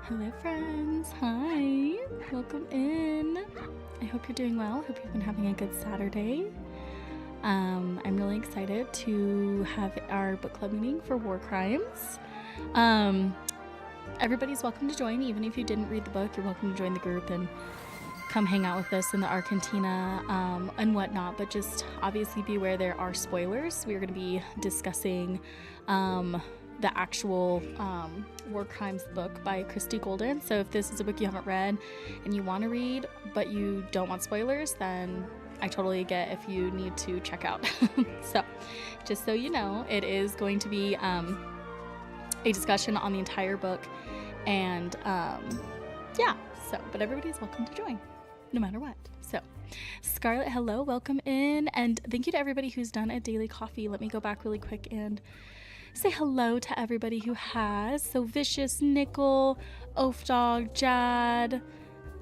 Hello friends, hi, welcome in. I hope you're doing well. Hope you've been having a good Saturday. I'm really excited to have our book club meeting for War Crimes. Everybody's welcome to join. Even if you didn't read the book, you're welcome to join the group and come hang out with us in the Argentina and whatnot. But just obviously be aware there are spoilers. We're going to be discussing the actual War Crimes book by Christy Golden. So if this is a book you haven't read and you want to read but you don't want spoilers, then I totally get if you need to check out. So just so you know, it is going to be a discussion on the entire book, and yeah, so but everybody's welcome to join no matter what. So Scarlett, hello, welcome in, and thank you to everybody who's done a daily coffee. Let me go back really quick and say hello to everybody who has. So Vicious, Nickel, Oaf Dog, Jad,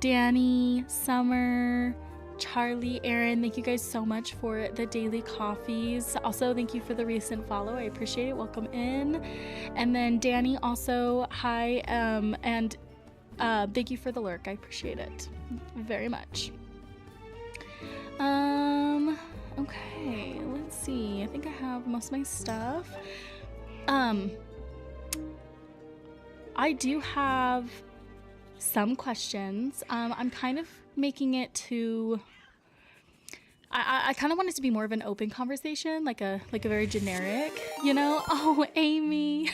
Danny, Summer, Charlie, Aaron, thank you guys so much for the daily coffees. Also, thank you for the recent follow. I appreciate it. Welcome in. And then Danny also, hi, and thank you for the lurk. I appreciate it very much. Okay, let's see. I think I have most of my stuff. I do have some questions. I'm kind of making it to, I kind of want it to be more of an open conversation, like a very generic, you know? Oh, Amy.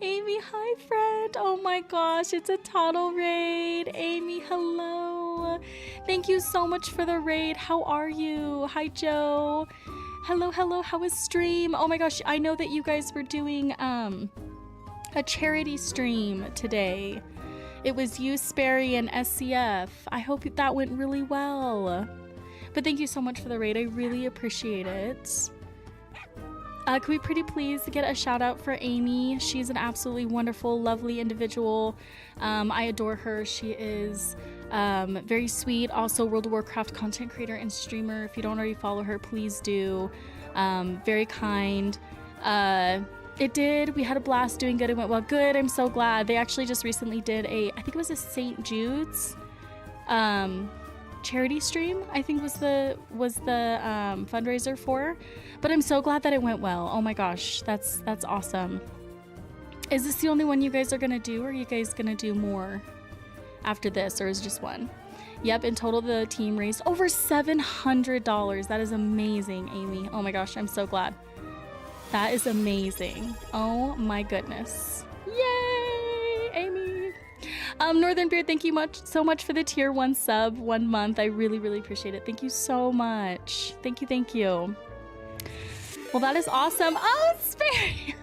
Amy, hi friend. Oh my gosh, it's a total raid. Amy, hello. Thank you so much for the raid. How are you? Hi, Joe. Hello, hello. How was stream? Oh my gosh, I know that you guys were doing a charity stream today. It was you, Sperry, and SCF. I hope that went really well. But thank you so much for the raid. I really appreciate it. Can we pretty please get a shout out for Amy? She's an absolutely wonderful, lovely individual. I adore her. She is very sweet. Also, World of Warcraft content creator and streamer. If you don't already follow her, please do. Very kind. We had a blast doing good. It went well. Good. I'm so glad. They actually just recently did I think it was a St. Jude's charity stream, I think was the fundraiser for. But I'm so glad that it went well. Oh my gosh, that's awesome. Is this the only one you guys are gonna do, or are you guys gonna do more after this, or is just one? Yep, in total the team raised over $700. That is amazing, Amy. Oh my gosh, I'm so glad. That is amazing. Oh my goodness. Yay, Amy. Northern Beard, thank you so much for the tier 1 sub, 1 month. I really, really appreciate it. Thank you so much. Thank you, thank you. Well, that is awesome. Oh, Sperry.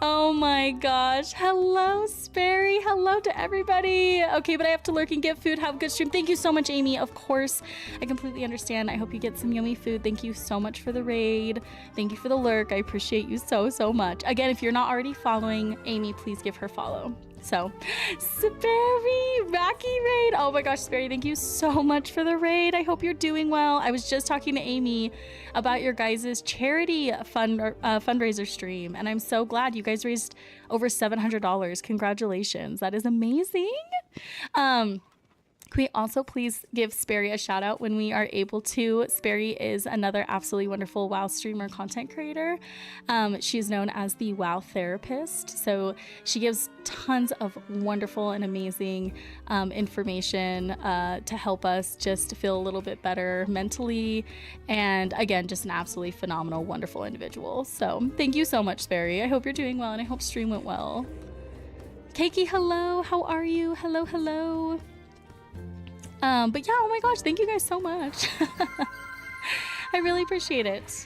Oh my gosh. Hello, Sperry. Hello to everybody. Okay, but I have to lurk and get food. Have a good stream. Thank you so much, Amy. Of course, I completely understand. I hope you get some yummy food. Thank you so much for the raid. Thank you for the lurk. I appreciate you so, so much. Again, if you're not already following Amy, please give her follow. So, Sperry, Rocky raid. Oh my gosh, Sperry, thank you so much for the raid. I hope you're doing well. I was just talking to Amy about your guys' charity fundraiser stream, and I'm so glad you guys raised over $700. Congratulations. That is amazing. Can we also please give Sperry a shout out when we are able to? Sperry is another absolutely wonderful WoW streamer content creator. She's known as the WoW therapist. So she gives tons of wonderful and amazing information to help us just feel a little bit better mentally. And again, just an absolutely phenomenal, wonderful individual. So thank you so much, Sperry. I hope you're doing well, and I hope stream went well. Keiki, hello. How are you? Hello, hello. But yeah, oh my gosh, thank you guys so much. I really appreciate it.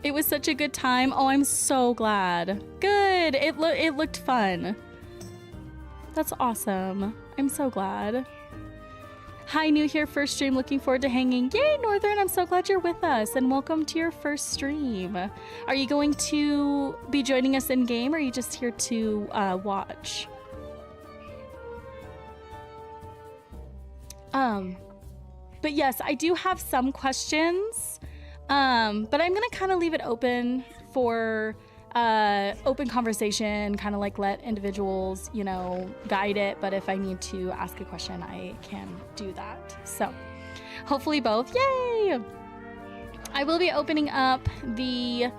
It was such a good time. Oh, I'm so glad. Good. It looked fun. That's awesome. I'm so glad. Hi, new here, first stream. Looking forward to hanging. Yay, Northern. I'm so glad you're with us, and welcome to your first stream. Are you going to be joining us in game, or are you just here to watch? But yes, I do have some questions, but I'm gonna kind of leave it open for open conversation, kind of like let individuals, you know, guide it. But if I need to ask a question, I can do that. So hopefully both. Yay! I will be opening up the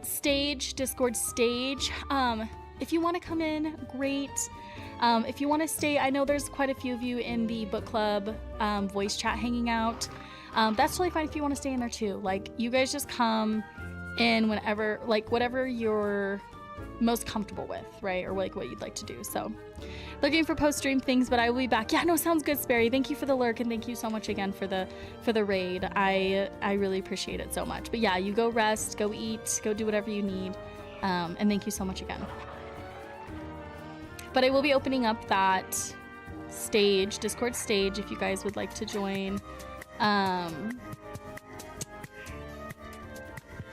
stage, Discord stage. If you want to come in, great. If you want to stay, I know there's quite a few of you in the book club voice chat hanging out. That's totally fine if you want to stay in there too. Like, you guys just come in whenever, like, whatever you're most comfortable with, right? Or like what you'd like to do. So looking for post-stream things, but I will be back. Yeah, no, sounds good, Sperry. Thank you for the lurk, and thank you so much again for the raid. I really appreciate it so much. But yeah, you go rest, go eat, go do whatever you need. And thank you so much again. But I will be opening up that stage, Discord stage, if you guys would like to join.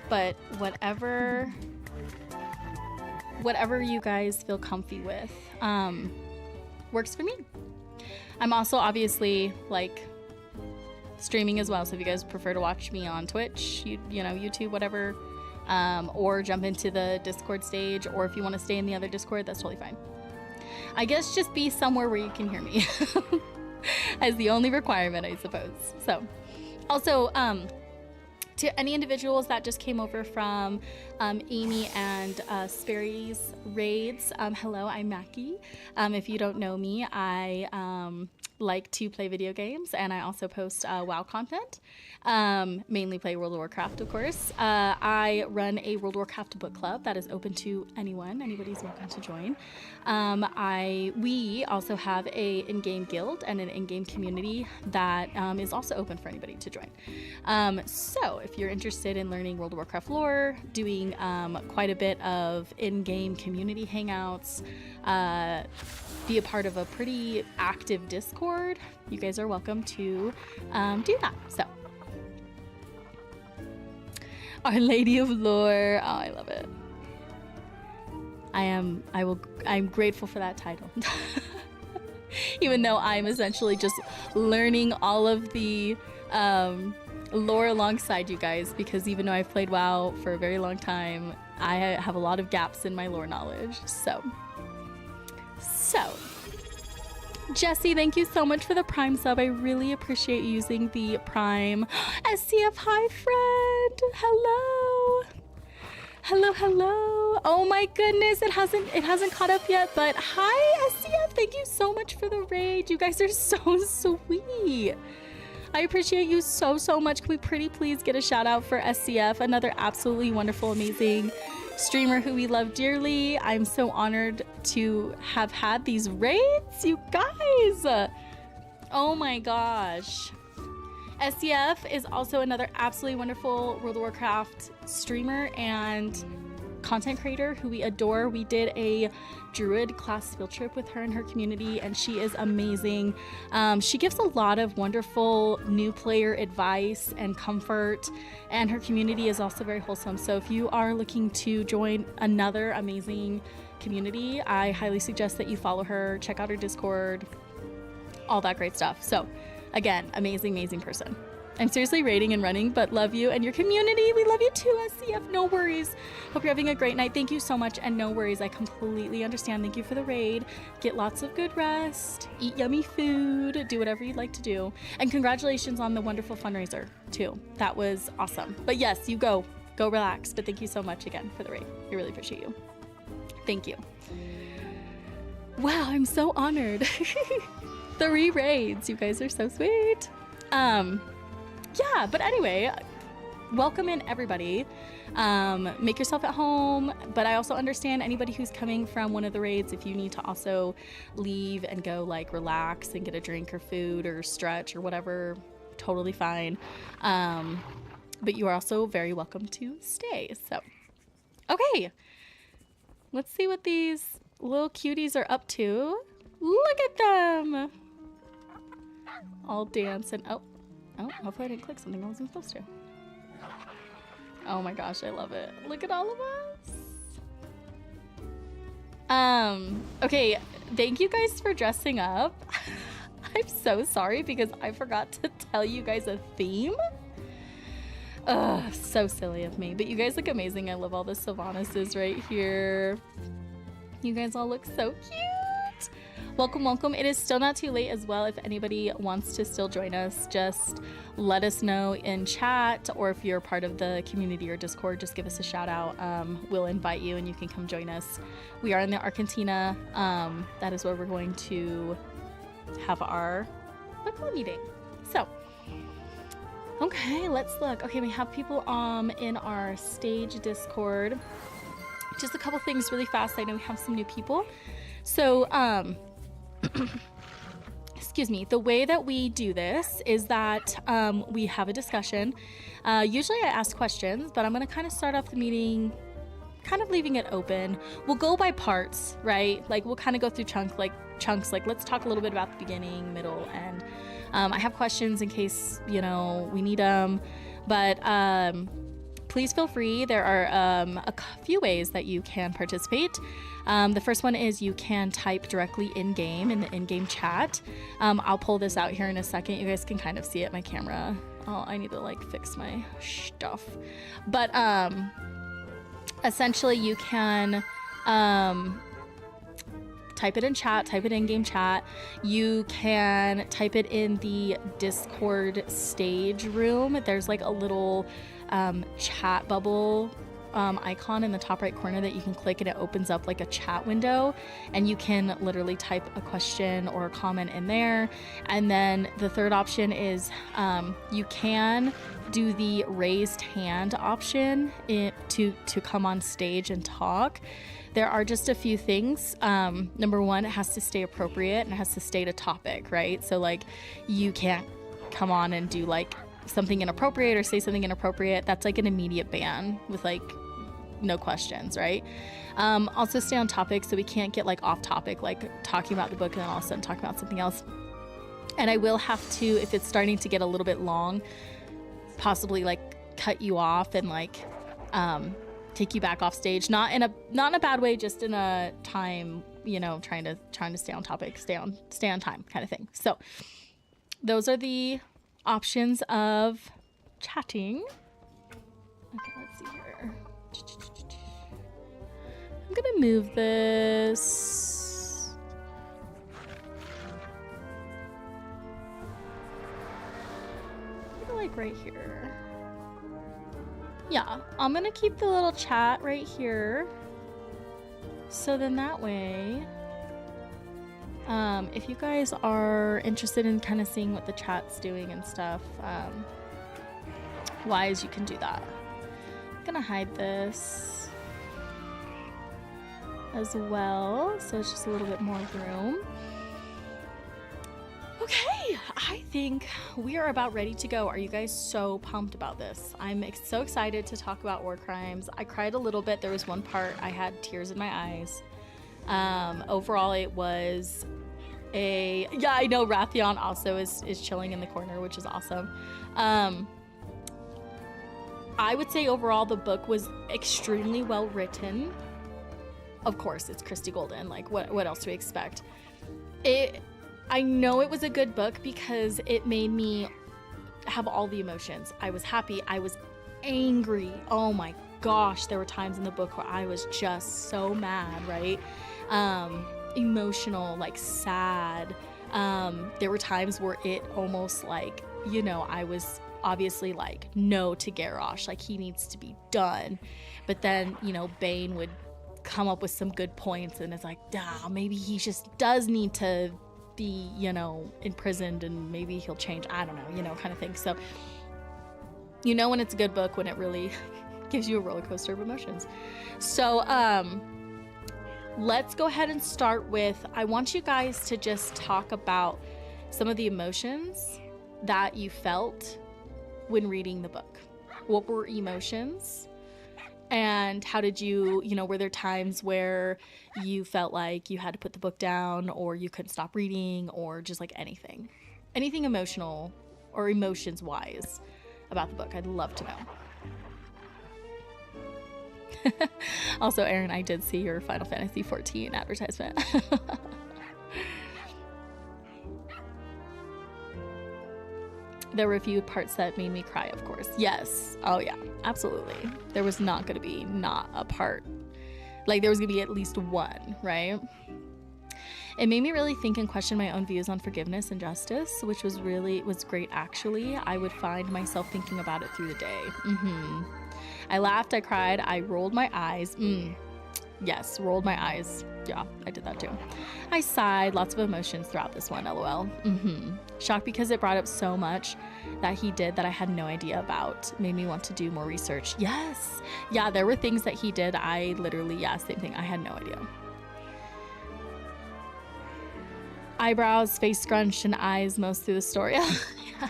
But whatever you guys feel comfy with, works for me. I'm also obviously like streaming as well, so if you guys prefer to watch me on Twitch, you know, YouTube, whatever, or jump into the Discord stage, or if you want to stay in the other Discord, that's totally fine. I guess just be somewhere where you can hear me as the only requirement, I suppose. So also, to any individuals that just came over from Amy and Sperry's raids, hello, I'm Mackie. If you don't know me, I like to play video games, and I also post WoW content. Mainly play World of Warcraft, of course. I run a World of Warcraft book club that is open to anyone. Anybody's welcome to join. We also have a in-game guild and an in-game community that is also open for anybody to join. So if you're interested in learning World of Warcraft lore, doing quite a bit of in-game community hangouts, be a part of a pretty active Discord, you guys are welcome to do that. So, Our Lady of Lore. Oh, I love it. I'm grateful for that title. Even though I'm essentially just learning all of the lore alongside you guys, because even though I've played WoW for a very long time, I have a lot of gaps in my lore knowledge. So, Jesse, thank you so much for the Prime sub. I really appreciate using the Prime. SCF, hi friend. Hello. Oh my goodness, it hasn't caught up yet, but hi SCF, thank you so much for the raid. You guys are so sweet. I appreciate you so much. Can we pretty please get a shout out for SCF, another absolutely wonderful, amazing streamer who we love dearly. I'm so honored to have had these raids, you guys. Oh my gosh. SCF is also another absolutely wonderful World of Warcraft streamer and content creator who we adore. We did a druid class field trip with her and her community, and she is amazing. She gives a lot of wonderful new player advice and comfort, and her community is also very wholesome. So if you are looking to join another amazing community, I highly suggest that you follow her, check out her Discord, all that great stuff. So again, amazing person. I'm seriously raiding and running, but love you and your community. We love you too, SCF. No worries. Hope you're having a great night. Thank you so much, and no worries. I completely understand. Thank you for the raid. Get lots of good rest. Eat yummy food. Do whatever you'd like to do. And congratulations on the wonderful fundraiser, too. That was awesome. But yes, you go. Go relax. But thank you so much again for the raid. I really appreciate you. Thank you. Wow, I'm so honored. 3 raids. You guys are so sweet. Yeah, but anyway, welcome in everybody. Make yourself at home, but I also understand anybody who's coming from one of the raids, if you need to also leave and go like relax and get a drink or food or stretch or whatever, totally fine. But you are also very welcome to stay. So, okay, let's see what these little cuties are up to. Look at them. All dance and oh, hopefully I didn't click something I wasn't supposed to. Oh my gosh, I love it. Look at all of us. Okay, thank you guys for dressing up. I'm so sorry because I forgot to tell you guys a theme. Ugh, so silly of me. But you guys look amazing. I love all the Sylvanas right here. You guys all look so cute. Welcome, welcome. It is still not too late as well. If anybody wants to still join us, just let us know in chat, or if you're part of the community or Discord, just give us a shout out. We'll invite you and you can come join us. We are in the Argentina. That is where we're going to have our book club meeting. So, okay, let's look. Okay, we have people in our stage Discord. Just a couple things really fast. I know we have some new people. So, excuse me, the way that we do this is that we have a discussion. Usually I ask questions, but I'm going to kind of start off the meeting kind of leaving it open. We'll go by parts, right? Like we'll kind of go through chunks, like let's talk a little bit about the beginning, middle, end. I have questions in case, you know, we need them, but please feel free. There are a few ways that you can participate. The first one is you can type directly in-game in the in-game chat. I'll pull this out here in a second. You guys can kind of see it, my camera. Oh, I need to like fix my stuff. But essentially you can type it in chat, type it in-game chat. You can type it in the Discord stage room. There's like a little chat bubble icon in the top right corner that you can click, and it opens up like a chat window, and you can literally type a question or a comment in there. And then the third option is you can do the raised hand option to come on stage and talk. There are just a few things. Number one, it has to stay appropriate and it has to state a topic, right? So like you can't come on and do like something inappropriate or say something inappropriate. That's like an immediate ban with like no questions, right? Also stay on topic, so we can't get like off topic, like talking about the book and then all of a sudden talking about something else. And I will have to, if it's starting to get a little bit long, possibly like cut you off and like take you back off stage, not in a bad way, just in a time, you know, trying to stay on topic, stay on time kind of thing. So those are the options of chatting. Okay, let's see here. I'm gonna move this. Maybe like right here. Yeah, I'm gonna keep the little chat right here. So then that way, if you guys are interested in kind of seeing what the chat's doing and stuff, wise, you can do that. I'm gonna hide this as well, so it's just a little bit more room. Okay, I think we are about ready to go. Are you guys so pumped about this? I'm so excited to talk about war crimes. I cried a little bit. There was one part I had tears in my eyes. Overall, it was yeah, I know Rathion also is chilling in the corner, which is awesome. I would say overall the book was extremely well written. Of course, it's Christy Golden. Like, what else do we expect? I know it was a good book because it made me have all the emotions. I was happy. I was angry. Oh my gosh, there were times in the book where I was just so mad, right? Emotional, like sad. There were times where it almost like, you know, I was obviously like no to Garrosh, like he needs to be done. But then, you know, Bane would come up with some good points and it's like, maybe he just does need to be, you know, imprisoned and maybe he'll change. I don't know, you know, kind of thing. So, you know, when it's a good book, when it really gives you a roller coaster of emotions. So, let's go ahead and start with, I want you guys to just talk about some of the emotions that you felt when reading the book. What were emotions? And how did you know, were there times where you felt like you had to put the book down or you couldn't stop reading or just like anything emotional or emotions wise about the book? I'd love to know. Also, Erin, I did see your Final Fantasy 14 advertisement. There were a few parts that made me cry, of course. Yes. Oh, yeah. Absolutely. There was not going to be not a part. Like, there was going to be at least one, right? It made me really think and question my own views on forgiveness and justice, which was great, actually. I would find myself thinking about it through the day. I laughed, I cried, I rolled my eyes. Yes, rolled my eyes. Yeah, I did that too. I sighed, lots of emotions throughout this one, lol. Shocked because it brought up so much that he did that I had no idea about. Made me want to do more research. Yes. Yeah, there were things that he did. I literally, yeah, same thing. I had no idea. Eyebrows, face scrunched, and eyes most through the story. Yeah.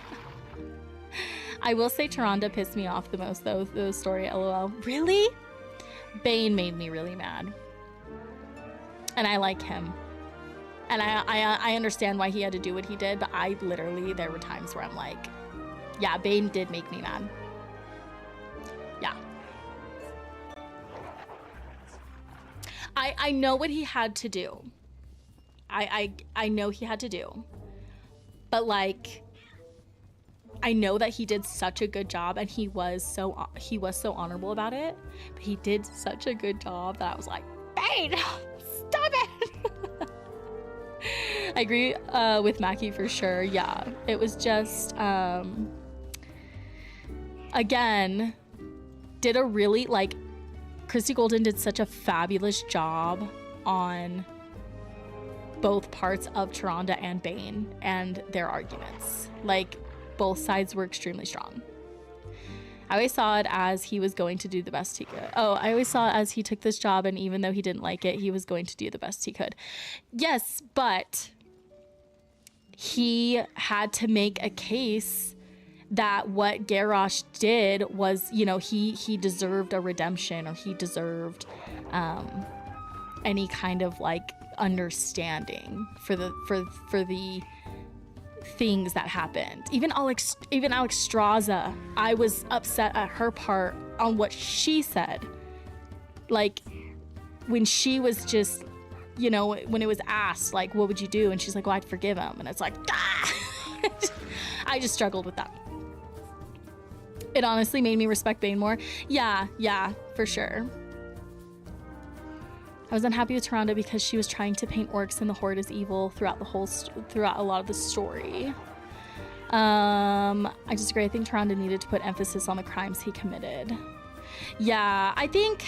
I will say Tyrande pissed me off the most, though, the story, lol. Really? Bane made me really mad. And I like him. And I understand why he had to do what he did, but I literally, there were times where I'm like, yeah, Bane did make me mad. Yeah. I know what he had to do. I know he had to do. But like, I know that he did such a good job, and he was so honorable about it. But he did such a good job that I was like, Bane, stop it. I agree with Mackie for sure. Yeah, it was just again, did a really, like, Christy Golden did such a fabulous job on both parts of Tyrande and Bane and their arguments. Like, both sides were extremely strong. I always saw it as he was going to do the best he could. Oh, I always saw it as he took this job, and even though he didn't like it, he was going to do the best he could. Yes, but he had to make a case that what Garrosh did was, you know, he deserved a redemption, or he deserved any kind of like understanding for the things that happened. Even Alex Straza, I was upset at her part on what she said. Like, when she was just, you know, when it was asked, like, what would you do? And she's like, well, I'd forgive him. And it's like, ah! I just struggled with that. It honestly made me respect Bane more. Yeah, for sure. I was unhappy with Tyrande because she was trying to paint orcs and the Horde as evil throughout a lot of the story. I just agree. I think Tyrande needed to put emphasis on the crimes he committed. Yeah, I think,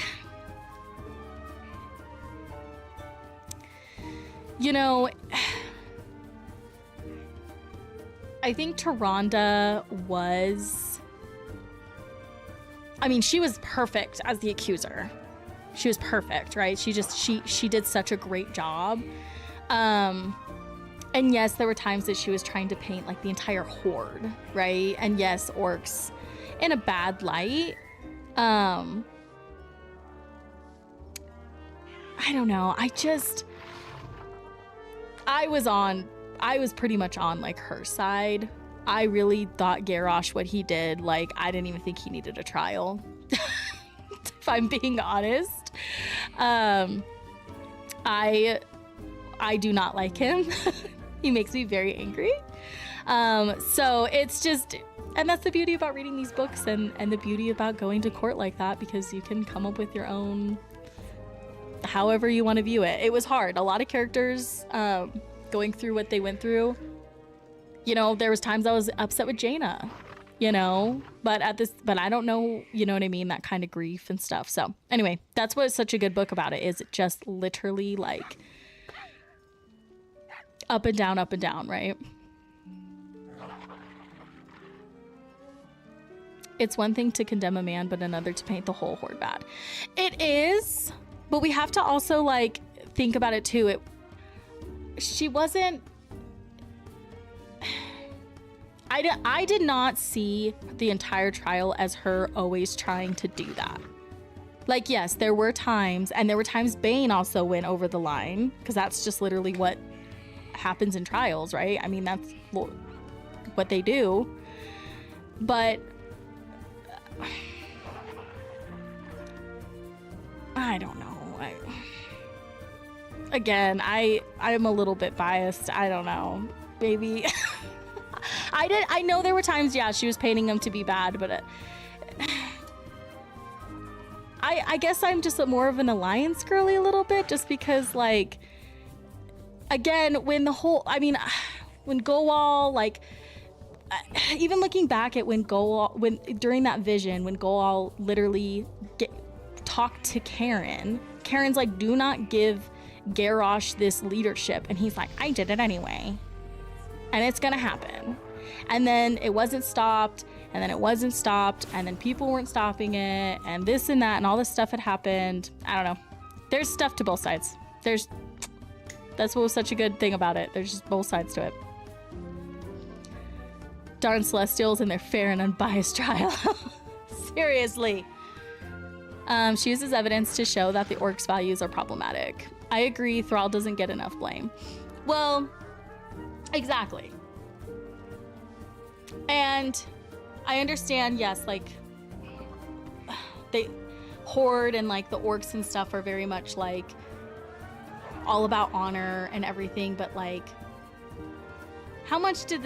you know, I think Tyrande was, I mean, she was perfect as the accuser. She was perfect, right? She did such a great job. And yes, there were times that she was trying to paint like the entire Horde, right? And yes, orcs in a bad light. I don't know. I was pretty much on like her side. I really thought Garrosh, what he did, like, I didn't even think he needed a trial. If I'm being honest. I do not like him. He makes me very angry. So it's just, and that's the beauty about reading these books, and the beauty about going to court like that, because you can come up with your own, however you want to view it. It was hard. A lot of characters, going through what they went through. You know, there was times I was upset with Jaina, you know, but I don't know, you know what I mean? That kind of grief and stuff. So anyway, that's what's such a good book about it, is it just literally like up and down, right? It's one thing to condemn a man, but another to paint the whole Horde bad. It is, but we have to also like think about it too. She wasn't, I did not see the entire trial as her always trying to do that. Like, yes, there were times, and there were times Bane also went over the line, because that's just literally what happens in trials, right? I mean, that's what they do. But I don't know. Again, I'm a little bit biased. I don't know. Maybe I know there were times, yeah, she was painting him to be bad, but I guess I'm just more of an alliance girly a little bit, just because, like, again, when Goal, like, even looking back at when during that vision, when Goal literally talked to Karen's like, do not give Garrosh this leadership, and he's like, I did it anyway, and it's gonna happen. And then it wasn't stopped, and then it wasn't stopped, and then people weren't stopping it, and this and that, and all this stuff had happened. I don't know. There's stuff to both sides. That's what was such a good thing about it. There's just both sides to it. Darn Celestials and their fair and unbiased trial. Seriously. She uses evidence to show that the orcs' values are problematic. I agree, Thrall doesn't get enough blame. Well, exactly. And I understand, yes, like, Horde and, like, the orcs and stuff are very much, like, all about honor and everything, but, like, how much did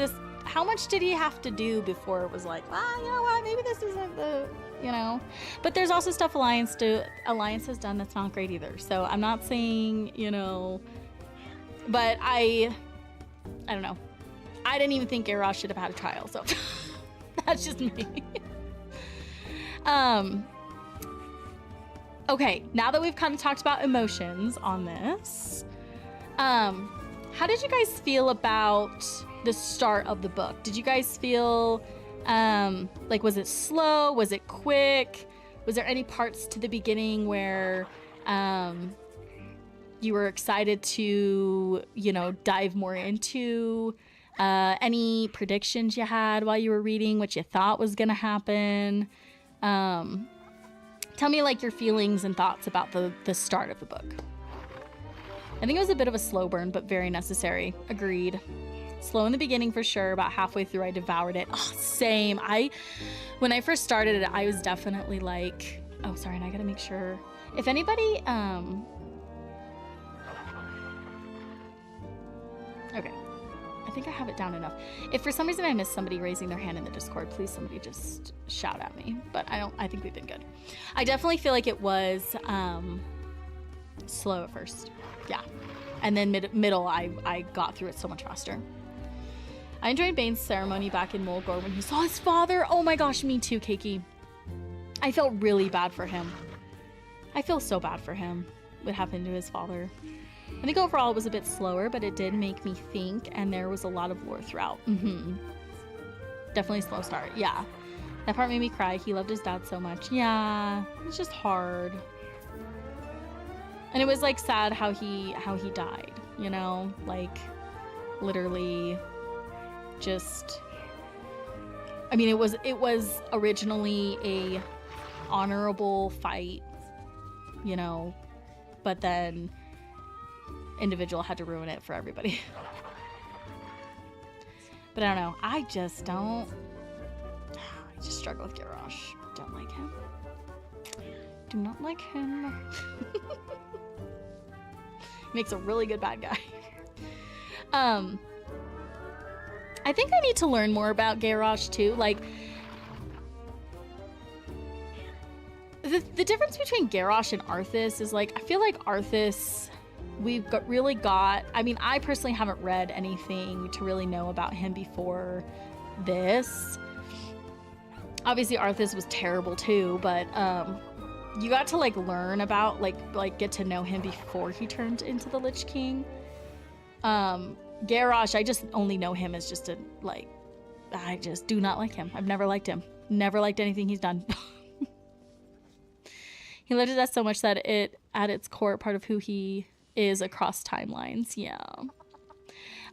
he have to do before it was like, you know what, maybe this isn't the, you know? But there's also stuff Alliance has done that's not great either. So I'm not saying, you know, but I don't know. I didn't even think Garrosh should have had a trial, so that's just me. Okay, now that we've kind of talked about emotions on this, how did you guys feel about the start of the book? Did you guys feel like, was it slow? Was it quick? Was there any parts to the beginning where you were excited to, you know, dive more into? Any predictions you had while you were reading, what you thought was gonna happen? Tell me, like, your feelings and thoughts about the start of the book. I think it was a bit of a slow burn, but very necessary. Agreed. Slow in the beginning for sure. About halfway through, I devoured it. Oh, same. When I first started it, I was definitely like, oh, sorry, and I gotta make sure. If anybody, okay. I think I have it down enough. If for some reason I missed somebody raising their hand in the Discord, please somebody just shout at me. But I think we've been good. I definitely feel like it was slow at first. Yeah. And then middle, I got through it so much faster. I enjoyed Bane's ceremony back in Mulgore when he saw his father. Oh my gosh, me too, Keiki. I felt really bad for him. I feel so bad for him. What happened to his father. I think overall it was a bit slower, but it did make me think, and there was a lot of lore throughout. Definitely slow start. Yeah. That part made me cry. He loved his dad so much. Yeah. It's just hard. And it was, like, sad how he died, you know? Like, literally just, I mean, it was originally a honorable fight, you know, but then individual had to ruin it for everybody. But I don't know. I just struggle with Garrosh. Don't like him. Do not like him. Makes a really good bad guy. I think I need to learn more about Garrosh too. Like, the difference between Garrosh and Arthas is, like, I feel like Arthas, I mean, I personally haven't read anything to really know about him before this. Obviously Arthas was terrible too, but you got to, like, learn about, like get to know him before he turned into the Lich King. Garrosh, I just only know him as just I just do not like him. I've never liked him. Never liked anything he's done. He loved his death so much that it, at its core, part of who he is across timelines. Yeah.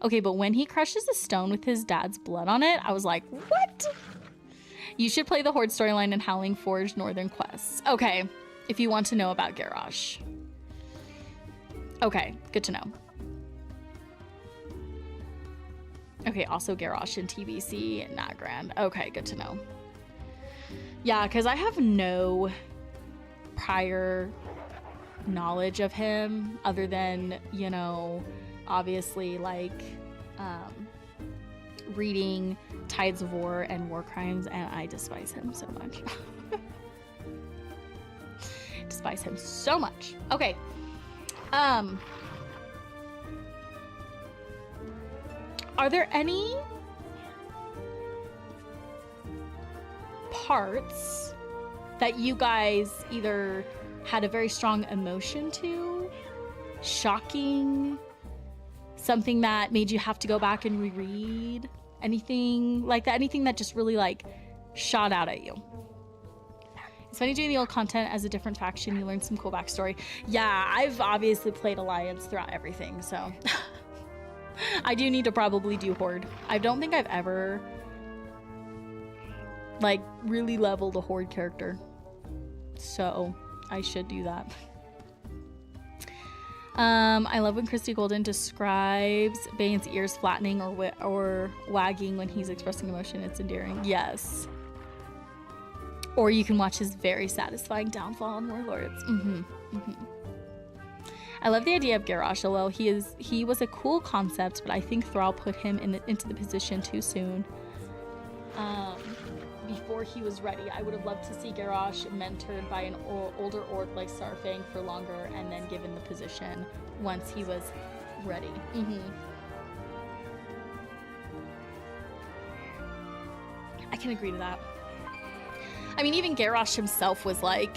Okay, but when he crushes a stone with his dad's blood on it, I was like, what? You should play the Horde storyline in Howling Forge Northern Quests. Okay, if you want to know about Garrosh. Okay, good to know. Okay, also Garrosh in TBC, not grand. Okay, good to know. Yeah, because I have no prior knowledge of him other than, you know, obviously, like, reading tides of war and war crimes, and I despise him so much. Despise him so much. Okay. Are there any parts that you guys either had a very strong emotion to, shocking, something that made you have to go back and reread, anything like that, anything that just really like shot out at you? It's funny doing the old content as a different faction. You learn some cool backstory. Yeah, I've obviously played Alliance throughout everything, so I do need to probably do Horde. I don't think I've ever like really leveled a Horde character, so I should do that. I love when Christy Golden describes Bane's ears flattening or wagging when he's expressing emotion. It's endearing. Yes. Or you can watch his very satisfying downfall on Warlords. I love the idea of Garrosh, although he was a cool concept, but I think Thrall put him into the position too soon. Before he was ready. I would have loved to see Garrosh mentored by an older orc like Sarfang for longer, and then given the position once he was ready. I can agree to that. I mean, even Garrosh himself was like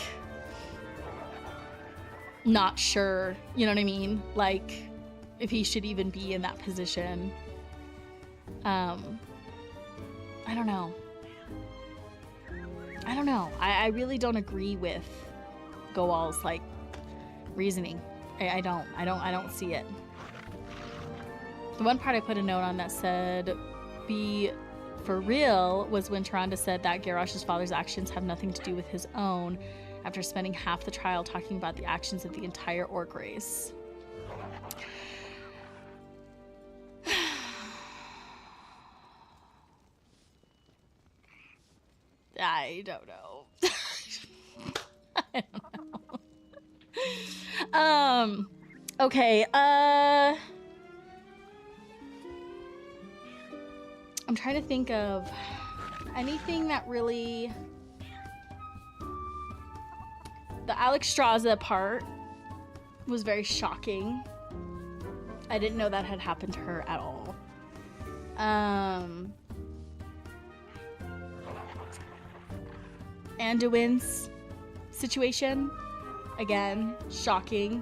not sure, you know what I mean? Like if he should even be in that position. I don't know. I really don't agree with Goal's like reasoning. I don't see it. The one part I put a note on that said, "Be for real," was when Tyrande said that Garrosh's father's actions have nothing to do with his own, after spending half the trial talking about the actions of the entire orc race. I don't know. I don't know. Okay, I'm trying to think of anything that really... The Alexstrasza part was very shocking. I didn't know that had happened to her at all. Anduin's situation, again, shocking.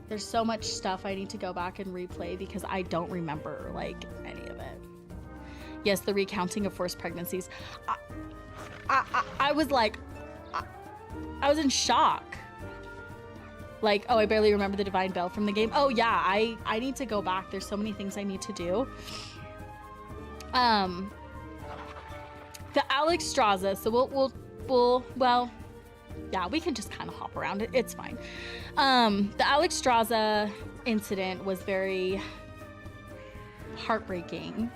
There's so much stuff I need to go back and replay because I don't remember like any of it. Yes, the recounting of forced pregnancies. I was like, I was in shock. Like, oh, I barely remember the Divine Bell from the game. Oh yeah, I need to go back. There's so many things I need to do. The Alexstrasza, so well, yeah, we can just kind of hop around it. It's fine. The Alexstrasza incident was very heartbreaking.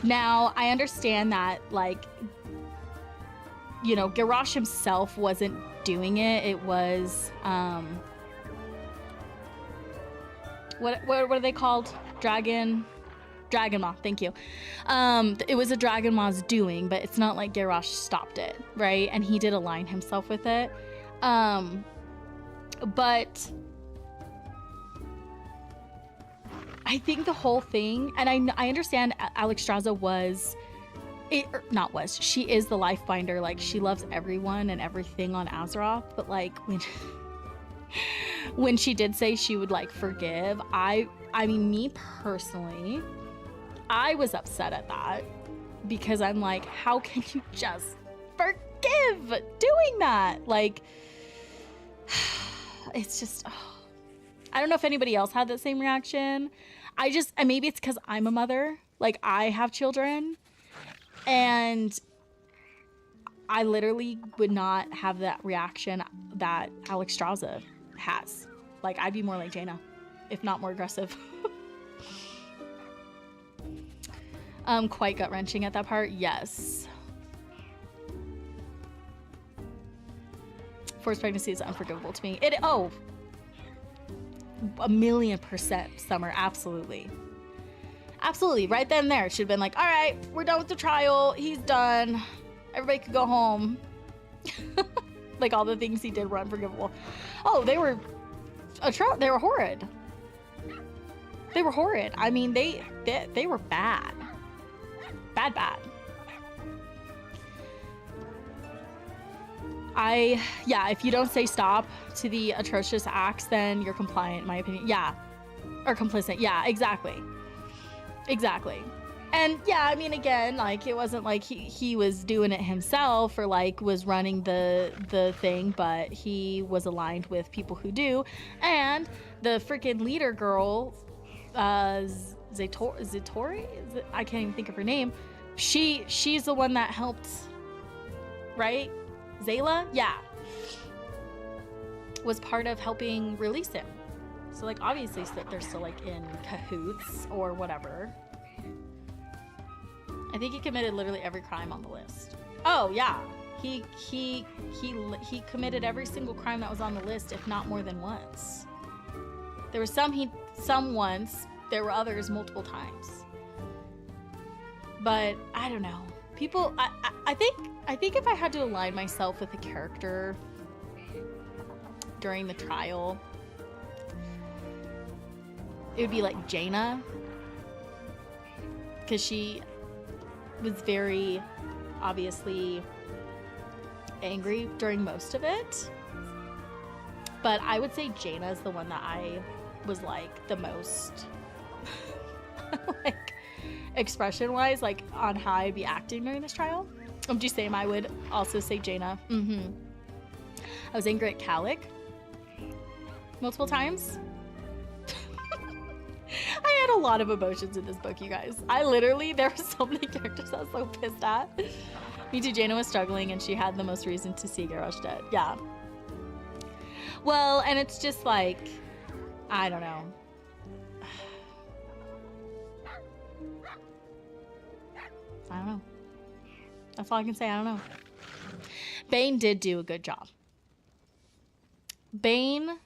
Now, I understand that, like, you know, Garrosh himself wasn't doing it. It was, what are they called? Dragon Maw, thank you. It was a Dragon Maw's doing, but it's not like Garrosh stopped it, right? And he did align himself with it. But I think the whole thing, and I understand Alexstrasza she is the life binder. Like, she loves everyone and everything on Azeroth, but like when she did say she would like forgive, I mean, me personally, I was upset at that because I'm like, how can you just forgive doing that? Like, it's just, I don't know if anybody else had that same reaction. Maybe it's because I'm a mother. Like, I have children, and I literally would not have that reaction that Alexstrasza has. Like, I'd be more like Jaina, if not more aggressive. Quite gut-wrenching at that part, yes. Forced pregnancy is unforgivable to me. 1,000,000% Summer, absolutely. Absolutely, right then and there. Should have been like, all right, we're done with the trial. He's done. Everybody could go home. Like all the things he did were unforgivable. Oh, they were horrid. They were horrid. I mean, they were bad. Bad. If you don't say stop to the atrocious acts, then you're compliant, in my opinion. Yeah. Or complicit. Yeah, exactly. And yeah, I mean, again, like, it wasn't like he was doing it himself or like was running the thing, but he was aligned with people who do. And the freaking leader girl, Zatori? I can't even think of her name. She's the one that helped, right? Zayla? Yeah. Was part of helping release him. So, like, obviously they're still, like, in cahoots or whatever. I think he committed literally every crime on the list. Oh, yeah. He committed every single crime that was on the list, if not more than once. There were some once. There were others multiple times. But I don't know. People, I think if I had to align myself with a character during the trial, it would be like Jaina, because she was very obviously angry during most of it. But I would say Jaina is the one that I was like the most like expression-wise, like on how I'd be acting during this trial. Do same. I would also say Jaina. I was angry at Calic multiple times. I had a lot of emotions in this book, you guys. There were so many characters I was so pissed at. Me too. Jaina was struggling and she had the most reason to see Garrosh dead. Yeah. Well, and it's just like, I don't know. I don't know. That's all I can say. I don't know. Bane did do a good job. Bane,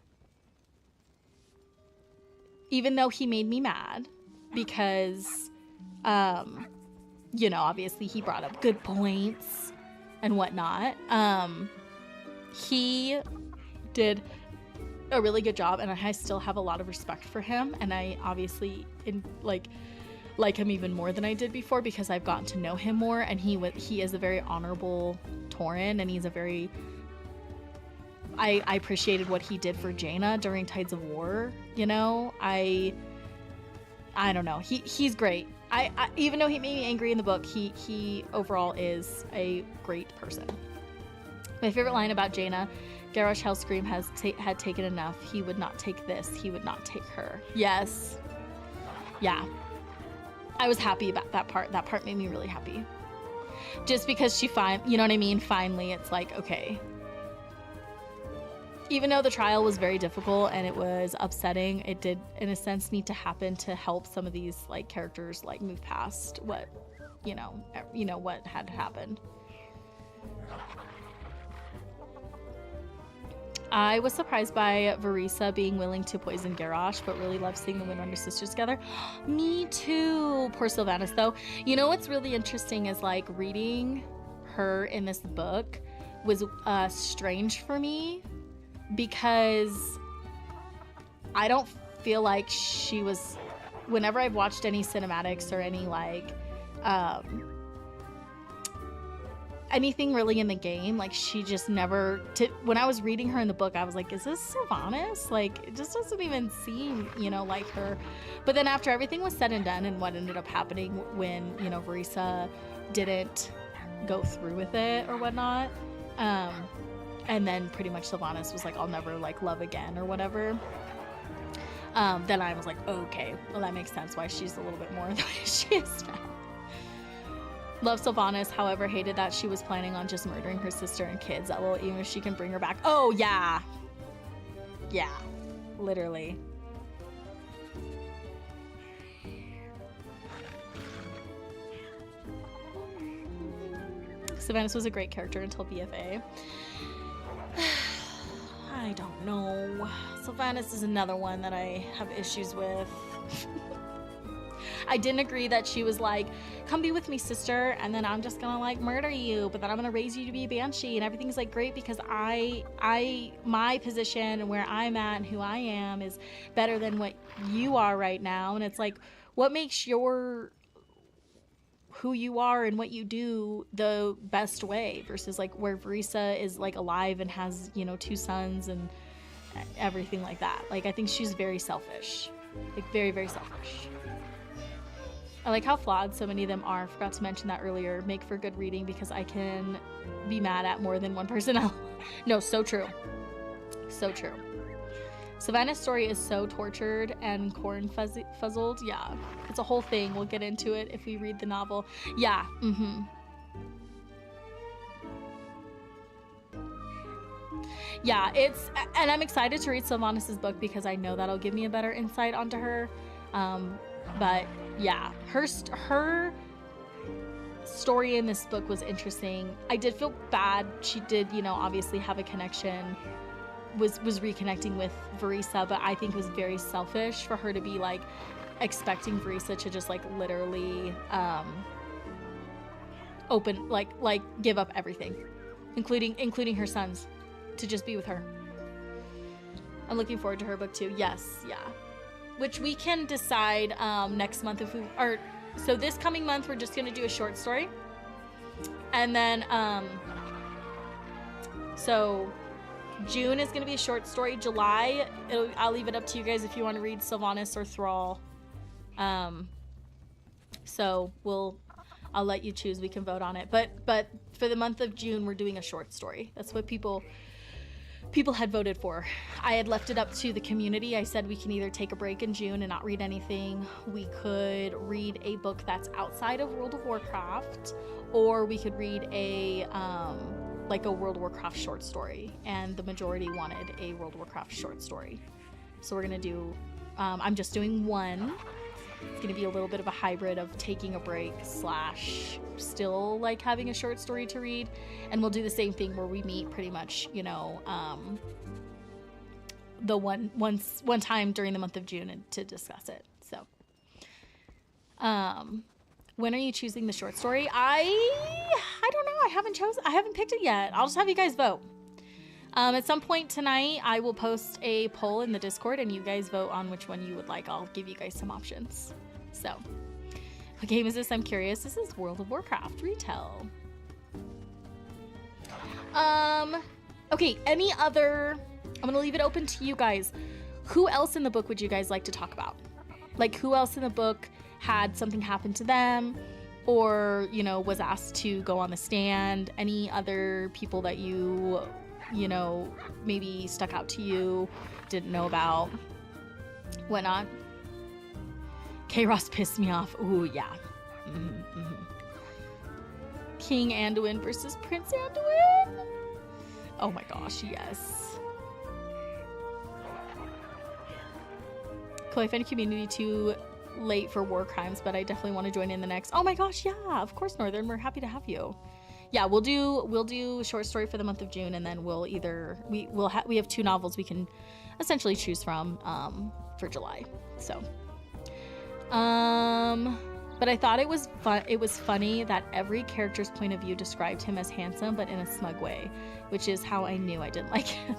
even though he made me mad because, obviously he brought up good points and whatnot. He did a really good job, and I still have a lot of respect for him. And I obviously like him even more than I did before because I've gotten to know him more. And he is a very honorable Tauren, and he's a very. I appreciated what he did for Jaina during Tides of War. I don't know. He's great. I even though he made me angry in the book, he overall is a great person. My favorite line about Jaina: Garrosh Hellscream had taken enough. He would not take this. He would not take her. Yes. Yeah. I was happy about that part. That part made me really happy. Just because you know what I mean? Finally, it's like, okay. Even though the trial was very difficult and it was upsetting, it did, in a sense, need to happen to help some of these like characters like move past what, what had happened. I was surprised by Varisa being willing to poison Garrosh, but really loved seeing the Windrunner sisters together. Me too. Poor Sylvanas, though. You know what's really interesting is like reading her in this book was strange for me because I don't feel like she was. Whenever I've watched any cinematics or any like anything really in the game, like she just never when I was reading her in the book, I was like, is this Sylvanas? Like, it just doesn't even seem like her. But then after everything was said and done and what ended up happening when Varisa didn't go through with it or whatnot, and then pretty much Sylvanas was like, I'll never like love again or whatever, then I was like, okay, well that makes sense why she's a little bit more the way she is now. Love Sylvanas, however, hated that she was planning on just murdering her sister and kids. That will, even if she can bring her back. Oh, yeah. Yeah. Literally. Sylvanas was a great character until BFA. I don't know. Sylvanas is another one that I have issues with. I didn't agree that she was like, come be with me, sister, and then I'm just gonna like murder you, but then I'm gonna raise you to be a banshee, and everything's like great because my position and where I'm at and who I am is better than what you are right now. And it's like, what makes your who you are and what you do the best way versus like where Verisa is like alive and has, you know, 2 sons and everything like that. Like, I think she's very selfish, like very, very selfish. I like how flawed so many of them are. Forgot to mention that earlier. Make for good reading because I can be mad at more than one person. No, so true. So true. Savannah's story is so tortured and fuzzled. Yeah, it's a whole thing. We'll get into it if we read the novel. Yeah, Yeah, and I'm excited to read Sylvanas' book because I know that'll give me a better insight onto her. But yeah, her story in this book was interesting. I did feel bad. She did, you know, obviously have a connection, was reconnecting with Verisa, but I think it was very selfish for her to be like expecting Verisa to just like literally open like give up everything, including her sons, to just be with her. I'm looking forward to her book too. Yes, yeah. Which we can decide next month if we are. So this coming month we're just gonna do a short story, and then so June is gonna be a short story. July, I'll leave it up to you guys if you want to read Sylvanas or Thrall. So I'll let you choose. We can vote on it. But for the month of June we're doing a short story. That's what people had voted for. I had left it up to the community. I said we can either take a break in June and not read anything. We could read a book that's outside of World of Warcraft, or we could read a like a World of Warcraft short story. And the majority wanted a World of Warcraft short story. So we're gonna do, I'm just doing one. It's gonna be a little bit of a hybrid of taking a break / still like having a short story to read, and we'll do the same thing where we meet pretty much, you know, the one time during the month of June to discuss it. So, when are you choosing the short story? I don't know. I haven't picked it yet. I'll just have you guys vote. At some point tonight, I will post a poll in the Discord and you guys vote on which one you would like. I'll give you guys some options. So, what game is this? I'm curious. This is World of Warcraft Retail. Okay, any other... I'm going to leave it open to you guys. Who else in the book would you guys like to talk about? Like, who else in the book had something happen to them? Or, you know, was asked to go on the stand? Any other people that you know, maybe stuck out to you, didn't know about, whatnot? K-Ross pissed me off. Ooh, yeah. King Anduin versus Prince Anduin? Oh my gosh, yes. Cool, I find community too late for war crimes, but I definitely want to join in the next. Oh my gosh, yeah, of course, Northern. We're happy to have you. Yeah, we'll do a short story for the month of June, and then we'll either we have 2 novels we can essentially choose from for July. So, but I thought it was funny that every character's point of view described him as handsome, but in a smug way, which is how I knew I didn't like him.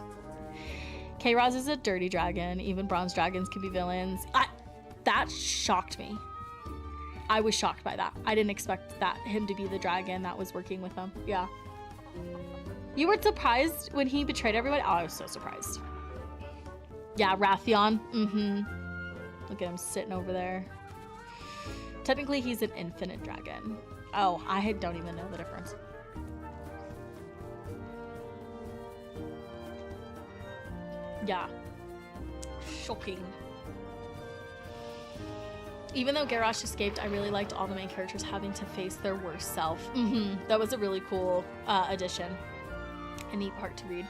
K-Roz is a dirty dragon. Even bronze dragons can be villains. That shocked me. I was shocked by that. I didn't expect him to be the dragon that was working with them. Yeah. You were surprised when he betrayed everybody? Oh, I was so surprised. Yeah, Rathion. Look at him sitting over there. Technically, he's an infinite dragon. Oh, I don't even know the difference. Yeah. Shocking. Even though Garrosh escaped, I really liked all the main characters having to face their worst self. That was a really cool addition. A neat part to read.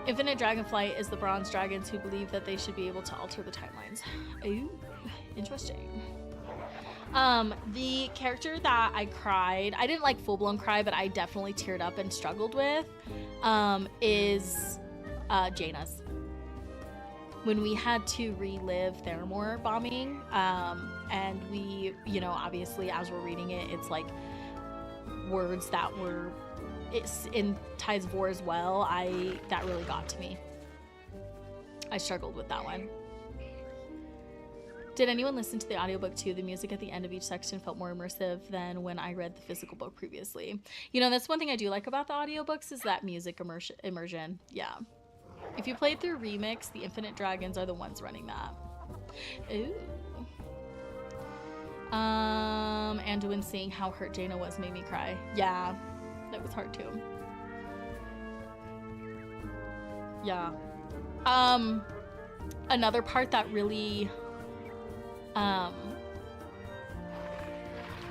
Infinite Dragonflight is the bronze dragons who believe that they should be able to alter the timelines. Ooh, interesting. The character that I cried, I didn't like full-blown cry, but I definitely teared up and struggled with, is Jaina's. when we had to relive Theramore bombing, and we, you know, obviously as we're reading it, it's like words that were, it's in Tides of War as well. That really got to me. I struggled with that one. Did anyone listen to the audiobook too? The music at the end of each section felt more immersive than when I read the physical book previously. You know, that's one thing I do like about the audiobooks, is that music immersion. Yeah. If you played through Remix, the Infinite Dragons are the ones running that. Ooh. Anduin seeing how hurt Jaina was made me cry. Yeah, that was hard too. Yeah. Another part that really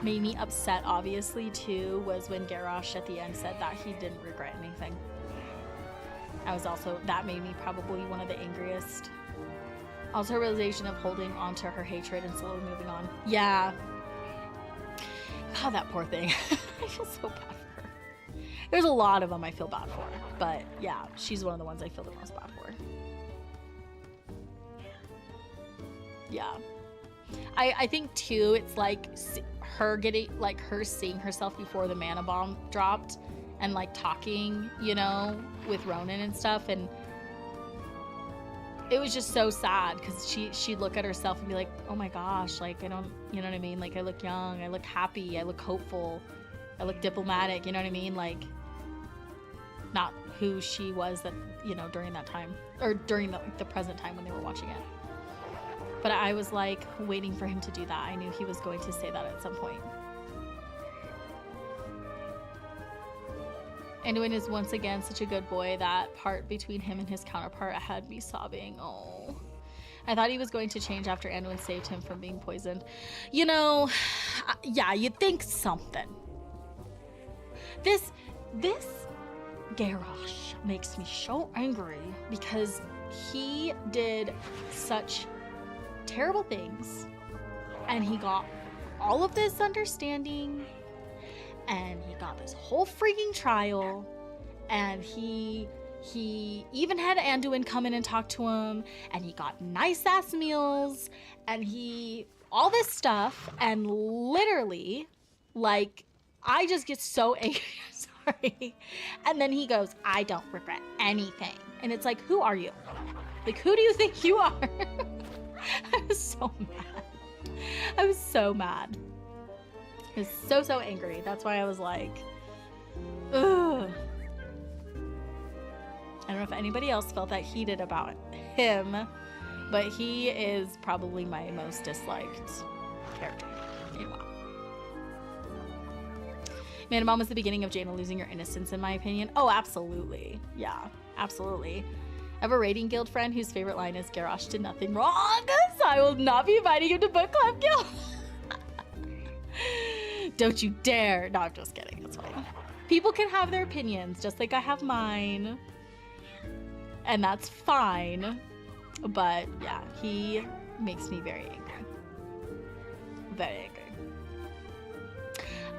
made me upset, obviously, too, was when Garrosh at the end said that he didn't regret anything. That made me probably one of the angriest. Also, her realization of holding onto her hatred and slowly moving on. Yeah. God, that poor thing. I feel so bad for her. There's a lot of them I feel bad for, but yeah, she's one of the ones I feel the most bad for. Yeah. I think too, it's like her seeing herself before the mana bomb dropped and like talking, you know, with Ronan and stuff, and it was just so sad because she'd look at herself and be like, oh my gosh, like I don't, you know what I mean, like I look young, I look happy, I look hopeful, I look diplomatic, you know what I mean, like not who she was that, you know, during that time, or during the present time when they were watching it. But I was like waiting for him to do that. I knew he was going to say that at some point. Anduin is once again such a good boy. That part between him and his counterpart had me sobbing. Oh, I thought he was going to change after Anduin saved him from being poisoned. You know, yeah, you'd think something. This Garrosh makes me so angry because he did such terrible things, and he got all of this understanding, and he got this whole freaking trial, and he even had Anduin come in and talk to him, and he got nice ass meals, and all this stuff, and literally, like, I just get so angry. Sorry. And then he goes, I don't regret anything. And it's like, who are you? Like, who do you think you are? I was so mad. I was so mad. I was so angry. That's why I was like, ugh. I don't know if anybody else felt that heated about him, but he is probably my most disliked character in WoW. Mana Bomb was the beginning of Jaina losing her innocence, in my opinion. Oh, absolutely. Yeah, absolutely. I have a raiding guild friend whose favorite line is, Garrosh did nothing wrong, so I will not be inviting him to book club guild. Don't you dare. No, I'm just kidding. It's fine. People can have their opinions, just like I have mine. And that's fine. But yeah, he makes me very angry. Very angry.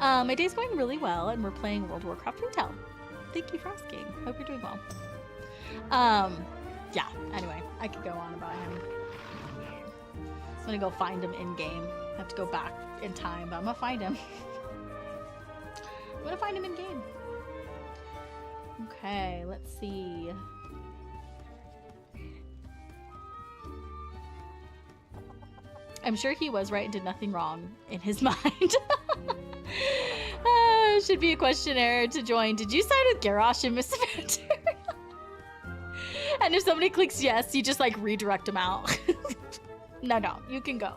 My day's going really well, and we're playing World of Warcraft Retail. Thank you for asking. Hope you're doing well. Yeah, anyway, I could go on about him. I'm gonna go find him in game. I have to go back in time, but I'm gonna find him. I'm gonna find him in game. Okay, let's see. I'm sure he was right and did nothing wrong in his mind. Should be a questionnaire to join. Did you side with Garrosh and Miss Adventure? And if somebody clicks yes, you just like redirect them out. No, you can go.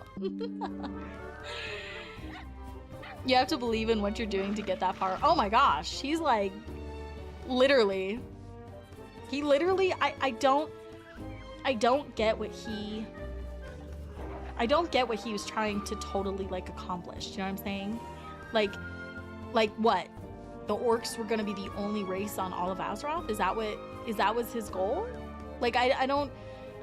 You have to believe in what you're doing to get that far. Oh my gosh, he's like, literally. He literally, I don't get what he was trying to totally like accomplish. You know what I'm saying? Like what? The orcs were gonna be the only race on all of Azeroth? Is that was his goal? Like I don't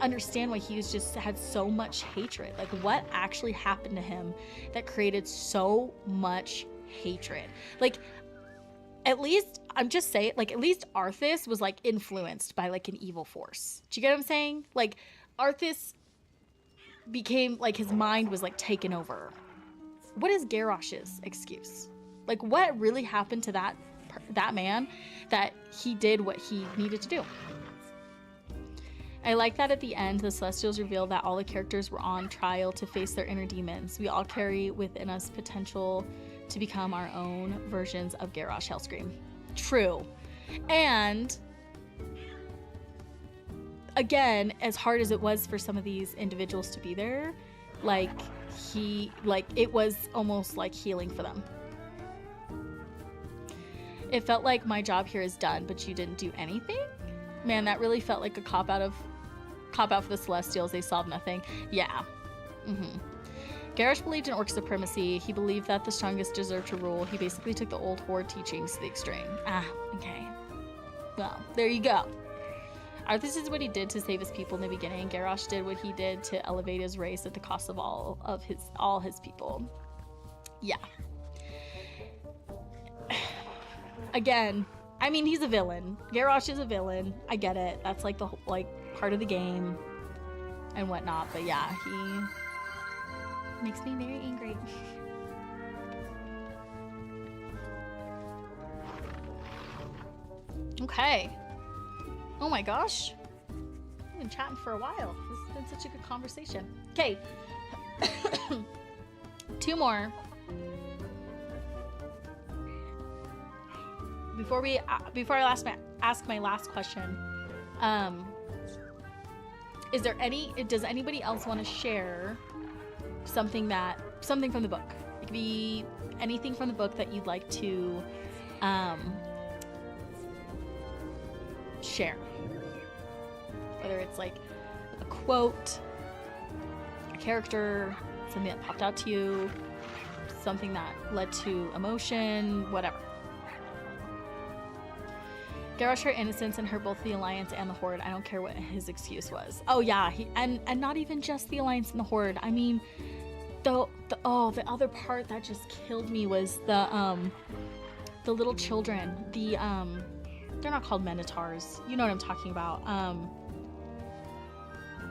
understand why he had so much hatred. Like what actually happened to him that created so much hatred? Like at least I'm just saying, like at least Arthas was like influenced by like an evil force. Do you get what I'm saying? Like Arthas became like his mind was like taken over. What is Garrosh's excuse? Like, what really happened to that man that he did what he needed to do? I like that at the end, the Celestials reveal that all the characters were on trial to face their inner demons. We all carry within us potential to become our own versions of Garrosh Hellscream. True. And again, as hard as it was for some of these individuals to be there, like it was almost like healing for them. It felt like my job here is done, but you didn't do anything. Man, that really felt like a cop out for the Celestials. They solved nothing. Yeah. Garrosh believed in orc supremacy. He believed that the strongest deserved to rule. He basically took the old horde teachings to the extreme. Okay. Well, there you go. Arthas is what he did to save his people in the beginning. Garrosh did what he did to elevate his race at the cost of all his people. Yeah. Again, I mean, he's a villain. Garrosh is a villain. I get it. That's like the part of the game and whatnot. But yeah, he makes me very angry. Okay. Oh my gosh. We've been chatting for a while. This has been such a good conversation. Okay. 2 more. Before I ask my last question, does anybody else want to share something from the book? It could be anything from the book that you'd like to share. Whether it's like a quote, a character, something that popped out to you, something that led to emotion, whatever. Garrosh hurt innocents and hurt both the Alliance and the Horde. I don't care what his excuse was. Oh yeah, and not even just the Alliance and the Horde. I mean, the other part that just killed me was the little children. They're not called Minotaurs. You know what I'm talking about.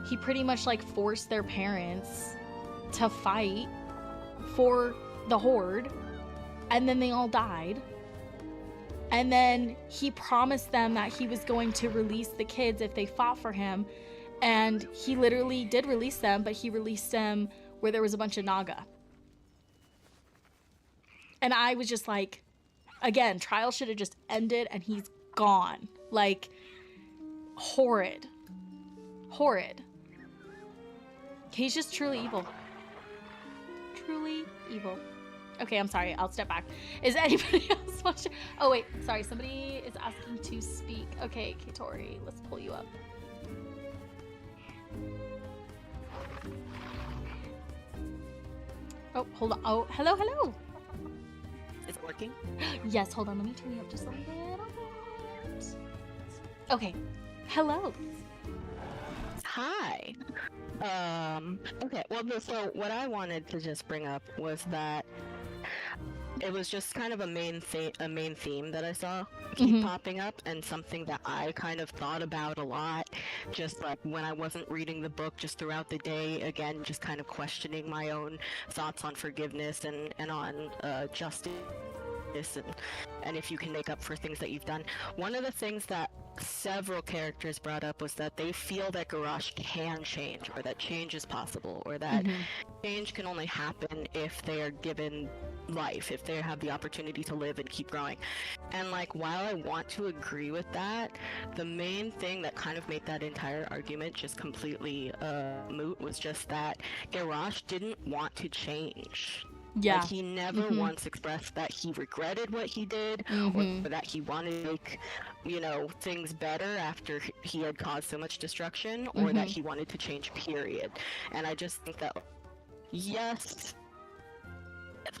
He pretty much like forced their parents to fight for the Horde, and then they all died. And then he promised them that he was going to release the kids if they fought for him. And he literally did release them, but he released them where there was a bunch of Naga. And I was just like, again, trial should have just ended and he's gone. Like, horrid. Horrid. He's just truly evil. Truly evil. Okay, I'm sorry. I'll step back. Is anybody else watching? Oh, wait. Sorry. Somebody is asking to speak. Okay, Katori, let's pull you up. Oh, hold on. Oh, hello, hello. Is it working? Yes, hold on. Let me turn you up just a little bit. Okay. Hello. Hi. Okay, well, so what I wanted to just bring up was that it was just kind of a main theme that I saw keep popping up, and something that I kind of thought about a lot, just like when I wasn't reading the book, just throughout the day, again, just kind of questioning my own thoughts on forgiveness and on justice and if you can make up for things that you've done. One of the things that several characters brought up was that they feel that Garrosh can change, or that change is possible, or that change can only happen if they are given life, if they have the opportunity to live and keep growing. And like, while I want to agree with that, the main thing that kind of made that entire argument just completely moot was just that Garrosh didn't want to change. Yeah. Like, he never once expressed that he regretted what he did, or that he wanted to make, things better after he had caused so much destruction, or that he wanted to change, period. And I just think that, yes,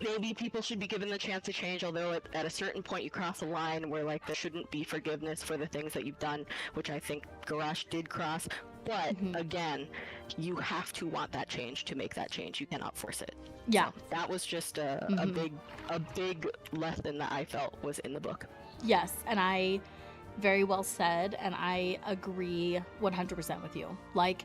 maybe people should be given the chance to change, although at a certain point you cross a line where, like, there shouldn't be forgiveness for the things that you've done, which I think Garrosh did cross. But again, you have to want that change to make that change. You cannot force it. Yeah. So that was just a big lesson that I felt was in the book. Yes, and I very well said, and I agree 100% with you. Like,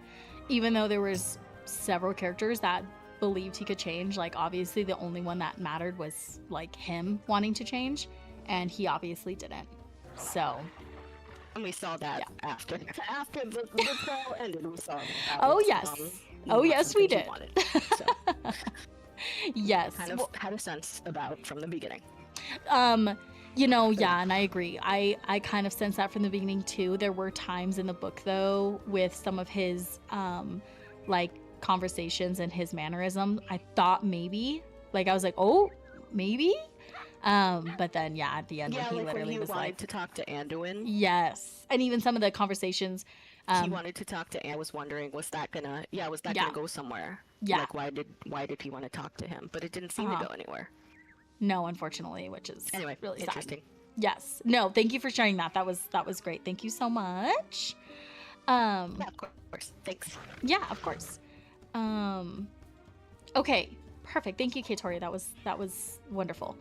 even though there was several characters that believed he could change, like, obviously the only one that mattered was, like, him wanting to change, and he obviously didn't. So... And we saw that after the trial ended. We saw that. Oh, yes. Oh, yes, we did. Wanted, so. Yes. Kind of had a sense about from the beginning. You know, yeah, and I agree. I kind of sensed that from the beginning too. There were times in the book though with some of his like conversations and his mannerism. I thought maybe, like I was like, oh, maybe. But then yeah, at the end when he like literally when he was wanted like to talk to Anduin. Yes. And even some of the conversations he wanted to talk to, I was wondering, was that gonna go somewhere? Yeah. Like why did he want to talk to him? But it didn't seem to go anywhere. No, unfortunately, which is anyway really interesting. Sad. Yes. No, thank you for sharing that. That was great. Thank you so much. Yeah, of course. Thanks. Yeah, of course. Okay, perfect. Thank you, Katori. That was wonderful.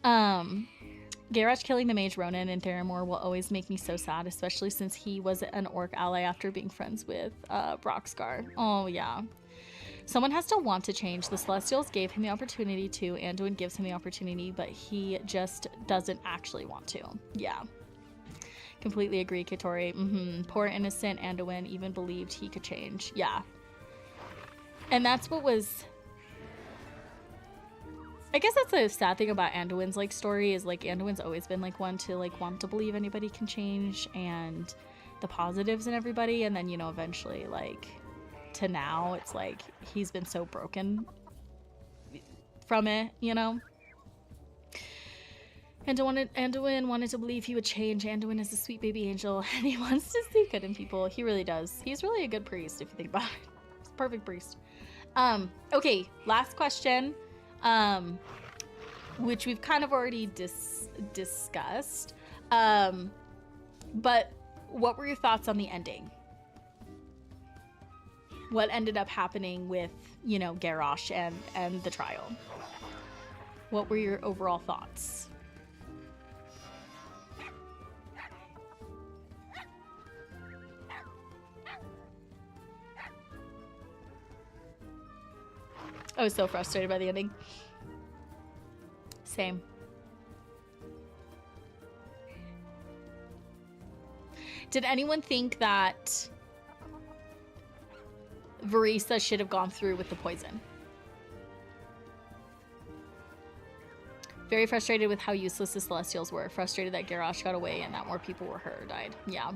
Garrosh killing the mage Ronan in Theramore will always make me so sad, especially since he was an orc ally after being friends with Broxgar. Oh yeah. Someone has to want to change. The Celestials gave him the opportunity to. Anduin gives him the opportunity, but he just doesn't actually want to. Yeah. Completely agree, Katori. Poor innocent Anduin even believed he could change. Yeah. And that's what was... I guess that's the sad thing about Anduin's, like, story is, like, Anduin's always been, like, one to, like, want to believe anybody can change and the positives in everybody. And then, you know, eventually, like... to now, it's like he's been so broken from it, you know? Anduin wanted to believe he would change. Anduin is a sweet baby angel, and he wants to see good in people. He really does. He's really a good priest, if you think about it. He's a perfect priest. Okay, last question, which we've kind of already discussed. But what were your thoughts on the ending? What ended up happening with, you know, Garrosh and the trial? What were your overall thoughts? I was so frustrated by the ending. Same. Did anyone think that Varisa should have gone through with the poison? Very frustrated with how useless the Celestials were. Frustrated that Garrosh got away and that more people were hurt or died. Yeah.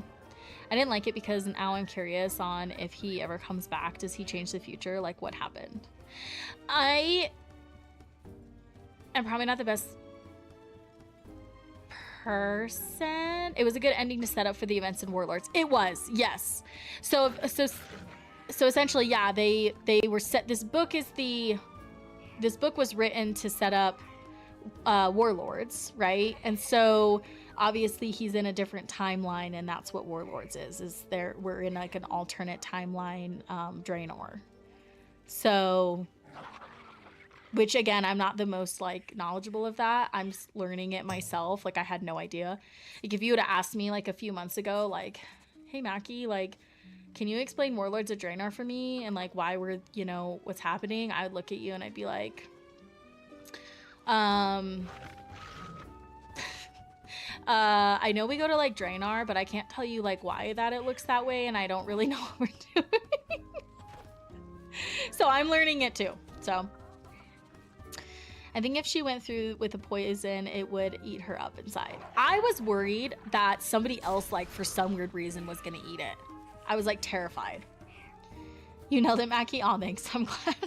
I didn't like it because now I'm curious on if he ever comes back. Does he change the future? Like, what happened? I am probably not the best person. It was a good ending to set up for the events in Warlords. It was, yes. So essentially, yeah, they were set. This book was written to set up Warlords, right? And so obviously he's in a different timeline, and that's what Warlords is we're in like an alternate timeline, Draenor. So, which again, I'm not the most like knowledgeable of that. I'm just learning it myself. Like, I had no idea. Like, if you would have asked me like a few months ago, like, hey Mackie, like, can you explain Warlords of Draenor for me and like why we're, you know, what's happening? I would look at you and I'd be like, I know we go to like Draenor, but I can't tell you like why that it looks that way, and I don't really know what we're doing. So I'm learning it too. So I think if she went through with the poison, it would eat her up inside. I was worried that somebody else, like for some weird reason, was gonna eat it. I was like terrified. You nailed it, Mackie. Oh, thanks. I'm glad.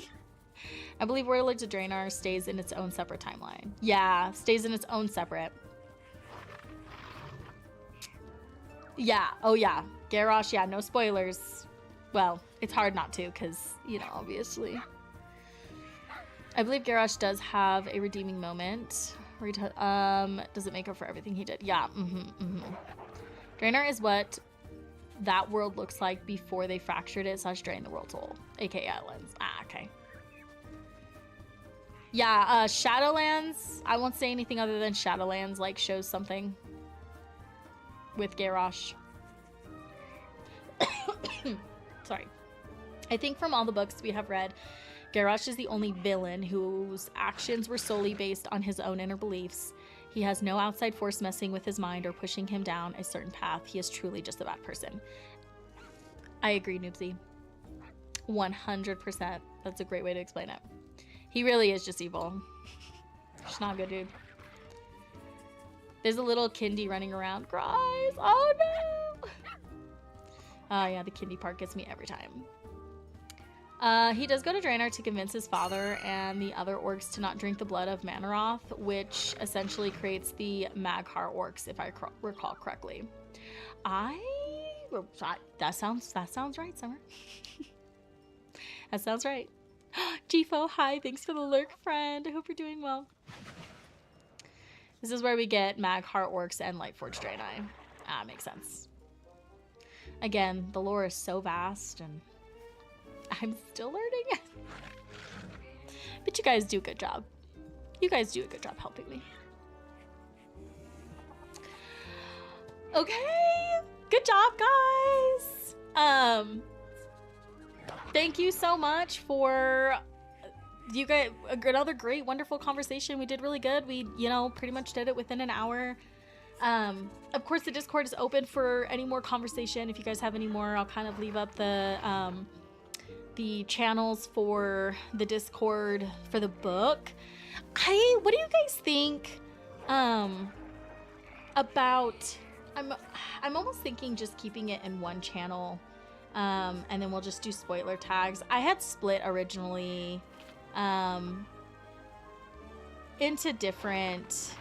I believe Warlords of Draenor stays in its own separate timeline. Yeah, stays in its own separate. Yeah. Oh, yeah. Garrosh. Yeah. No spoilers. Well, it's hard not to, because, you know, obviously. I believe Garrosh does have a redeeming moment. Does it make up for everything he did? Yeah. Draenor is what that world looks like before they fractured it / drained the world's whole, aka Islands. Ah, okay. Yeah, Shadowlands, I won't say anything other than Shadowlands, like, shows something. with Garrosh. Sorry. I think from all the books we have read, Garrosh is the only villain whose actions were solely based on his own inner beliefs. He has no outside force messing with his mind or pushing him down a certain path. He is truly just a bad person. I agree, Noobsy. 100%. That's a great way to explain it. He really is just evil. Just not a good dude. There's a little Kindy running around. Cries. Oh no! Oh yeah, the Kindy part gets me every time. He does go to Draenor to convince his father and the other orcs to not drink the blood of Manaroth, which essentially creates the Mag'har orcs, if I recall correctly. That sounds right, Summer. That sounds right. Gfo, hi, thanks for the lurk, friend. I hope you're doing well. This is where we get Mag'har orcs and Lightforged Draenei. Makes sense. Again, the lore is so vast and I'm still learning. But you guys do a good job. You guys do a good job helping me. Okay. Good job, guys. Thank you so much for you guys. Another great, wonderful conversation. We did really good. We, pretty much did it within an hour. Of course, the Discord is open for any more conversation. If you guys have any more, I'll kind of leave up the channels for the Discord for the book. What do you guys think about I'm almost thinking just keeping it in one channel, and then we'll just do spoiler tags. I had split originally into different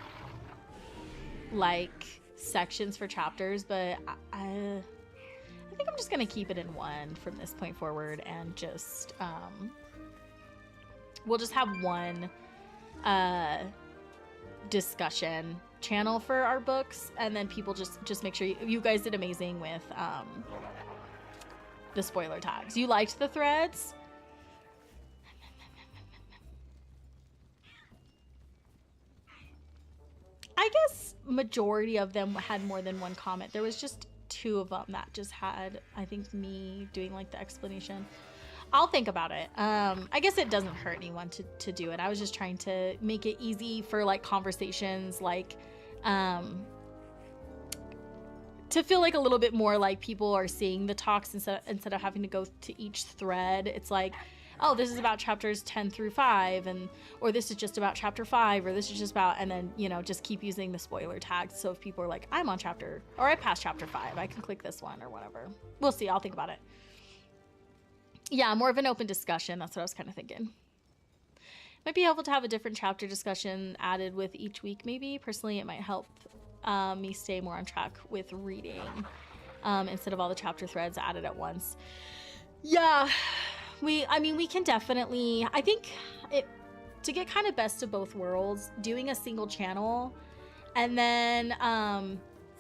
sections for chapters, but I think I'm just gonna keep it in one from this point forward, and just we'll just have one discussion channel for our books, and then people just make sure you guys did amazing with the spoiler tags. You liked the threads? I guess majority of them had more than one comment. There was just 2 of them that just had, I think, me doing the explanation. I'll think about it. I guess it doesn't hurt anyone to do it. I was just trying to make it easy for conversations, to feel a little bit more people are seeing the talks instead of having to go to each thread. It's oh, this is about chapters 10 through 5, or this is just about chapter 5, or this is just about, and then, just keep using the spoiler tags. So if people are I'm on chapter, or I passed chapter 5, I can click this one or whatever. We'll see. I'll think about it. Yeah, more of an open discussion. That's what I was kind of thinking. Might be helpful to have a different chapter discussion added with each week, maybe. Personally, it might help me stay more on track with reading instead of all the chapter threads added at once. Yeah. We can definitely, I think to get kind of best of both worlds, doing a single channel, and then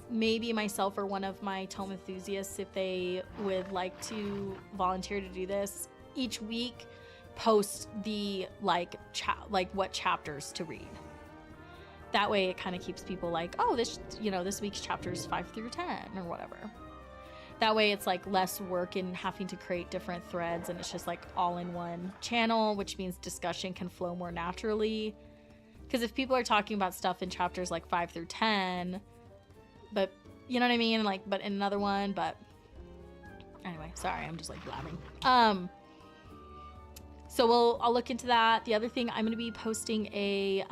maybe myself or one of my tome enthusiasts, if they would like to volunteer to do this, each week post the what chapters to read. That way it kind of keeps people oh, this week's chapters 5 through 10 or whatever. That way it's less work in having to create different threads, and it's just all in one channel, which means discussion can flow more naturally. Because if people are talking about stuff in chapters 5 through 10, but you know what I mean? But in another one, but anyway, sorry, I'm just blabbing. So I'll look into that. The other thing, I'm going to be posting a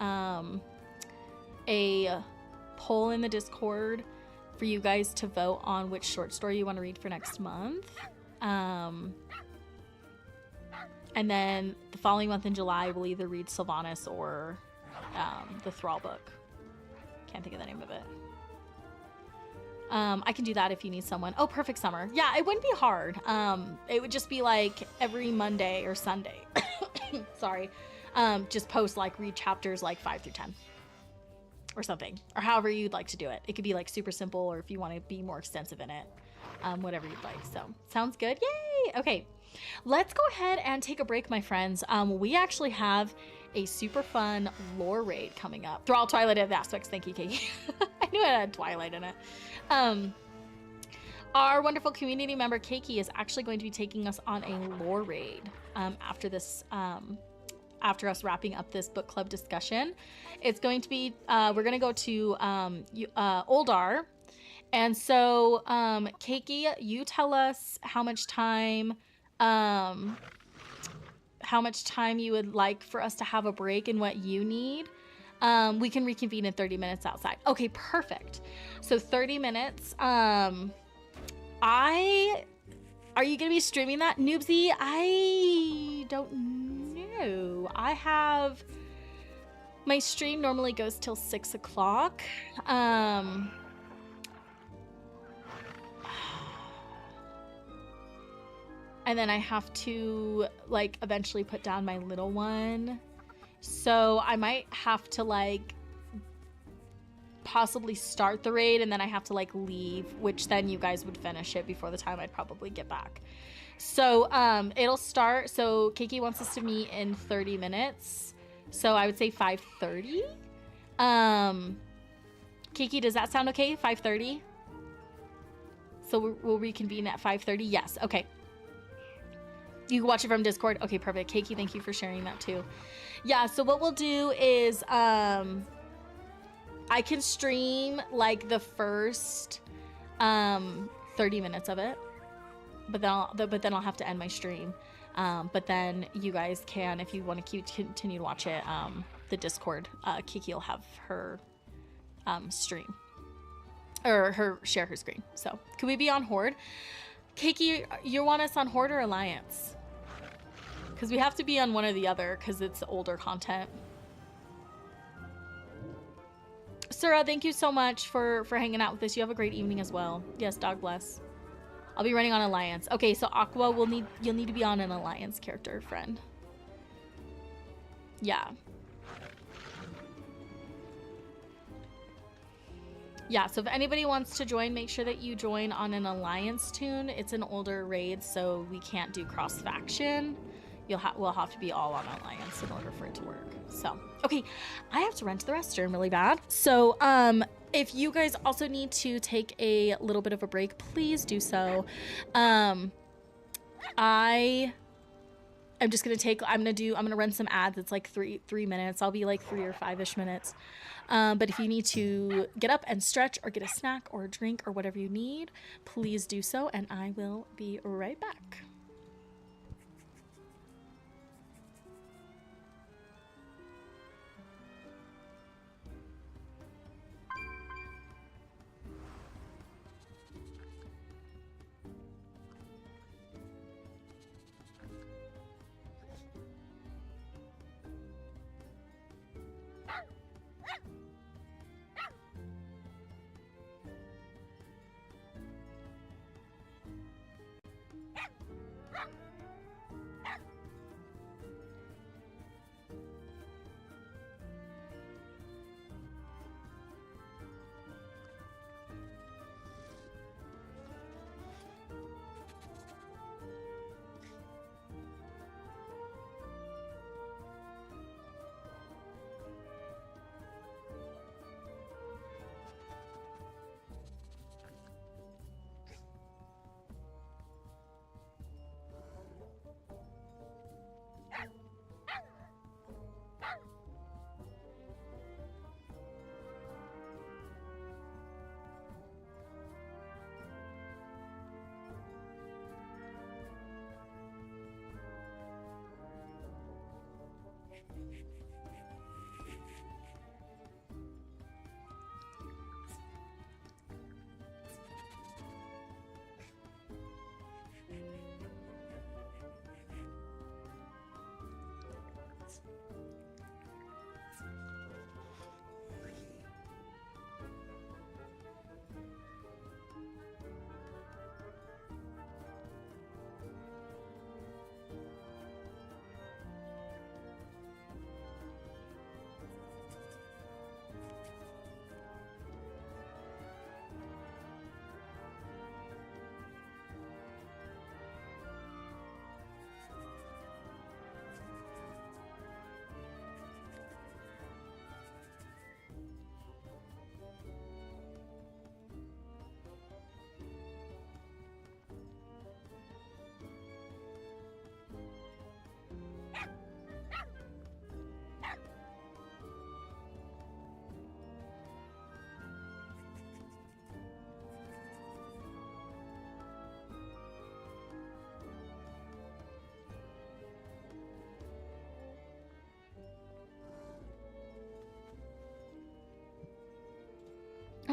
poll in the Discord for you guys to vote on which short story you want to read for next month. And then the following month in July, we'll either read Sylvanas or the Thrall book. Can't think of the name of it. I can do that if you need someone. Oh, perfect, Summer. Yeah, it wouldn't be hard. It would just be every Monday or Sunday. Sorry. Just post read chapters 5 through 10. Or something, or however you'd like to do it. It could be super simple, or if you want to be more extensive in it, whatever you'd like. So sounds good. Yay. Okay, let's go ahead and take a break, my friends. We actually have a super fun lore raid coming up. Thrall Twilight of Aspects. Thank you, Katie. I knew it had Twilight in it. Our wonderful community member Keiki is actually going to be taking us on a lore raid after this. After us wrapping up this book club discussion, it's going to be we're going to go to Ulduar, and so Keiki, you tell us how much time you would like for us to have a break and what you need. We can reconvene in 30 minutes outside. Okay, perfect. So 30 minutes. Are you gonna be streaming that, Noobsy? I don't know. I have my stream normally goes till 6 o'clock. And then I have to like eventually put down my little one. So I might have to like possibly start the raid and then I have to like leave, which then you guys would finish it before the time I'd probably get back. So it'll start. So Keiki wants us to meet in 30 minutes. So I would say 5:30. Keiki, does that sound okay? 5:30? So we'll reconvene at 5:30? Yes. Okay. You can watch it from Discord. Okay, perfect. Keiki, thank you for sharing that too. Yeah, so what we'll do is I can stream like the first 30 minutes of it, but then I'll have to end my stream. But then you guys can, if you want to continue to watch it, the Discord, Kiki will have her stream or share her screen. So can we be on Horde? Kiki, you want us on Horde or Alliance? Because we have to be on one or the other because it's older content. Sura, thank you so much for hanging out with us. You have a great evening as well. Yes, dog bless. I'll be running on Alliance. Okay, so Aqua you'll need to be on an Alliance character, friend. Yeah. Yeah, so if anybody wants to join, make sure that you join on an Alliance tune. It's an older raid, so we can't do cross-faction. We'll have to be all on Alliance in order for it to work. So, okay, I have to run to the restroom really bad. So, if you guys also need to take a little bit of a break, please do so. I'm gonna run some ads. It's like three minutes. I'll be like 3 or 5-ish minutes. But if you need to get up and stretch or get a snack or a drink or whatever you need, please do so, and I will be right back.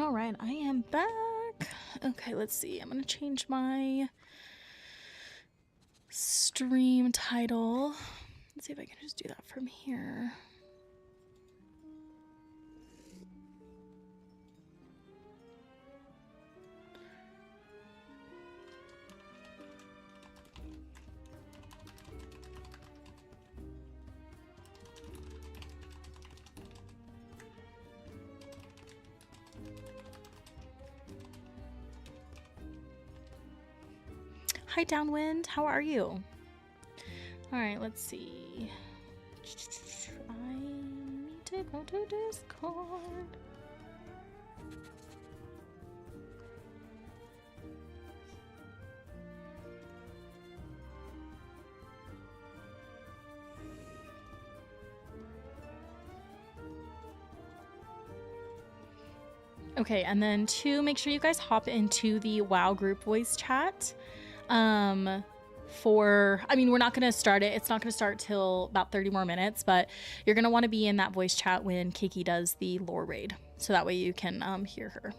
All right, I am back. Okay, let's see. I'm gonna change my stream title. Let's see if I can just do that from here. Hi, Downwind. How are you? All right, let's see. I need to go to Discord. Okay, and then to make sure you guys hop into the WoW group voice chat. We're not going to start it. It's not going to start till about 30 more minutes, but you're going to want to be in that voice chat when Kiki does the lore raid. So that way you can hear her.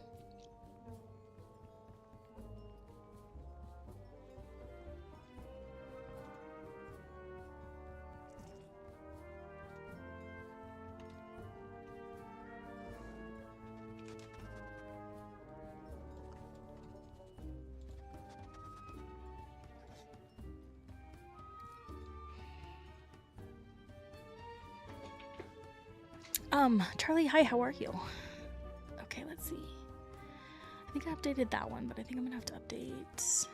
Charlie, hi, how are you? Okay, let's see. I think I updated that one, but I think I'm gonna have to update.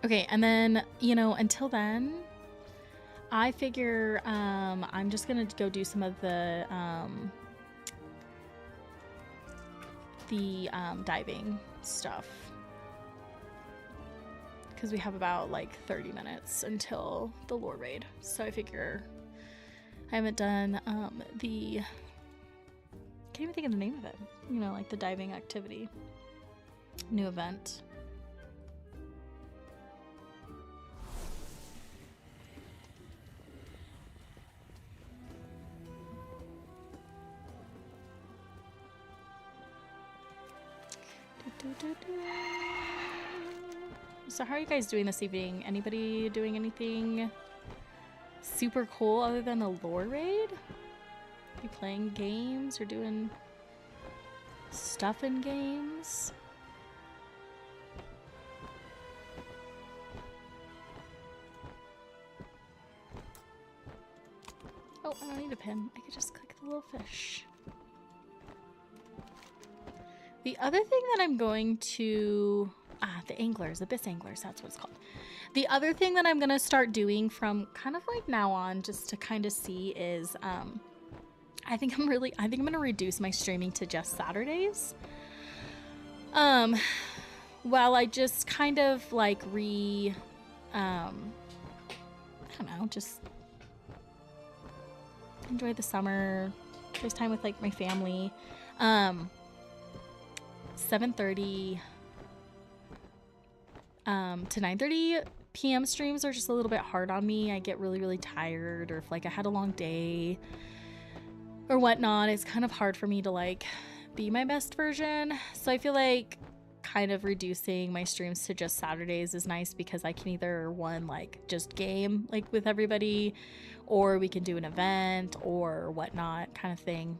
Okay, and then, until then, I figure I'm just gonna go do some of the diving stuff. Because we have about like 30 minutes until the lore raid. So I figure I haven't done can't even think of the name of it. Like the diving activity. New event. So how are you guys doing this evening? Anybody doing anything super cool other than the lore raid? You playing games or doing stuff in games? Oh, I don't need a pin. I could just click the little fish. The other thing that I'm going to... the anglers, abyss anglers, that's what it's called. The other thing that I'm gonna start doing from kind of like now on, just to kind of see, is I think I'm gonna reduce my streaming to just Saturdays. While I just kind of like I don't know, just enjoy the summer, spend time with like my family. 7:30 to 9:30 p.m. streams are just a little bit hard on me. I get really, really tired, or if like I had a long day or whatnot, it's kind of hard for me to like be my best version. So I feel like kind of reducing my streams to just Saturdays is nice, because I can either like just game like with everybody, or we can do an event or whatnot kind of thing.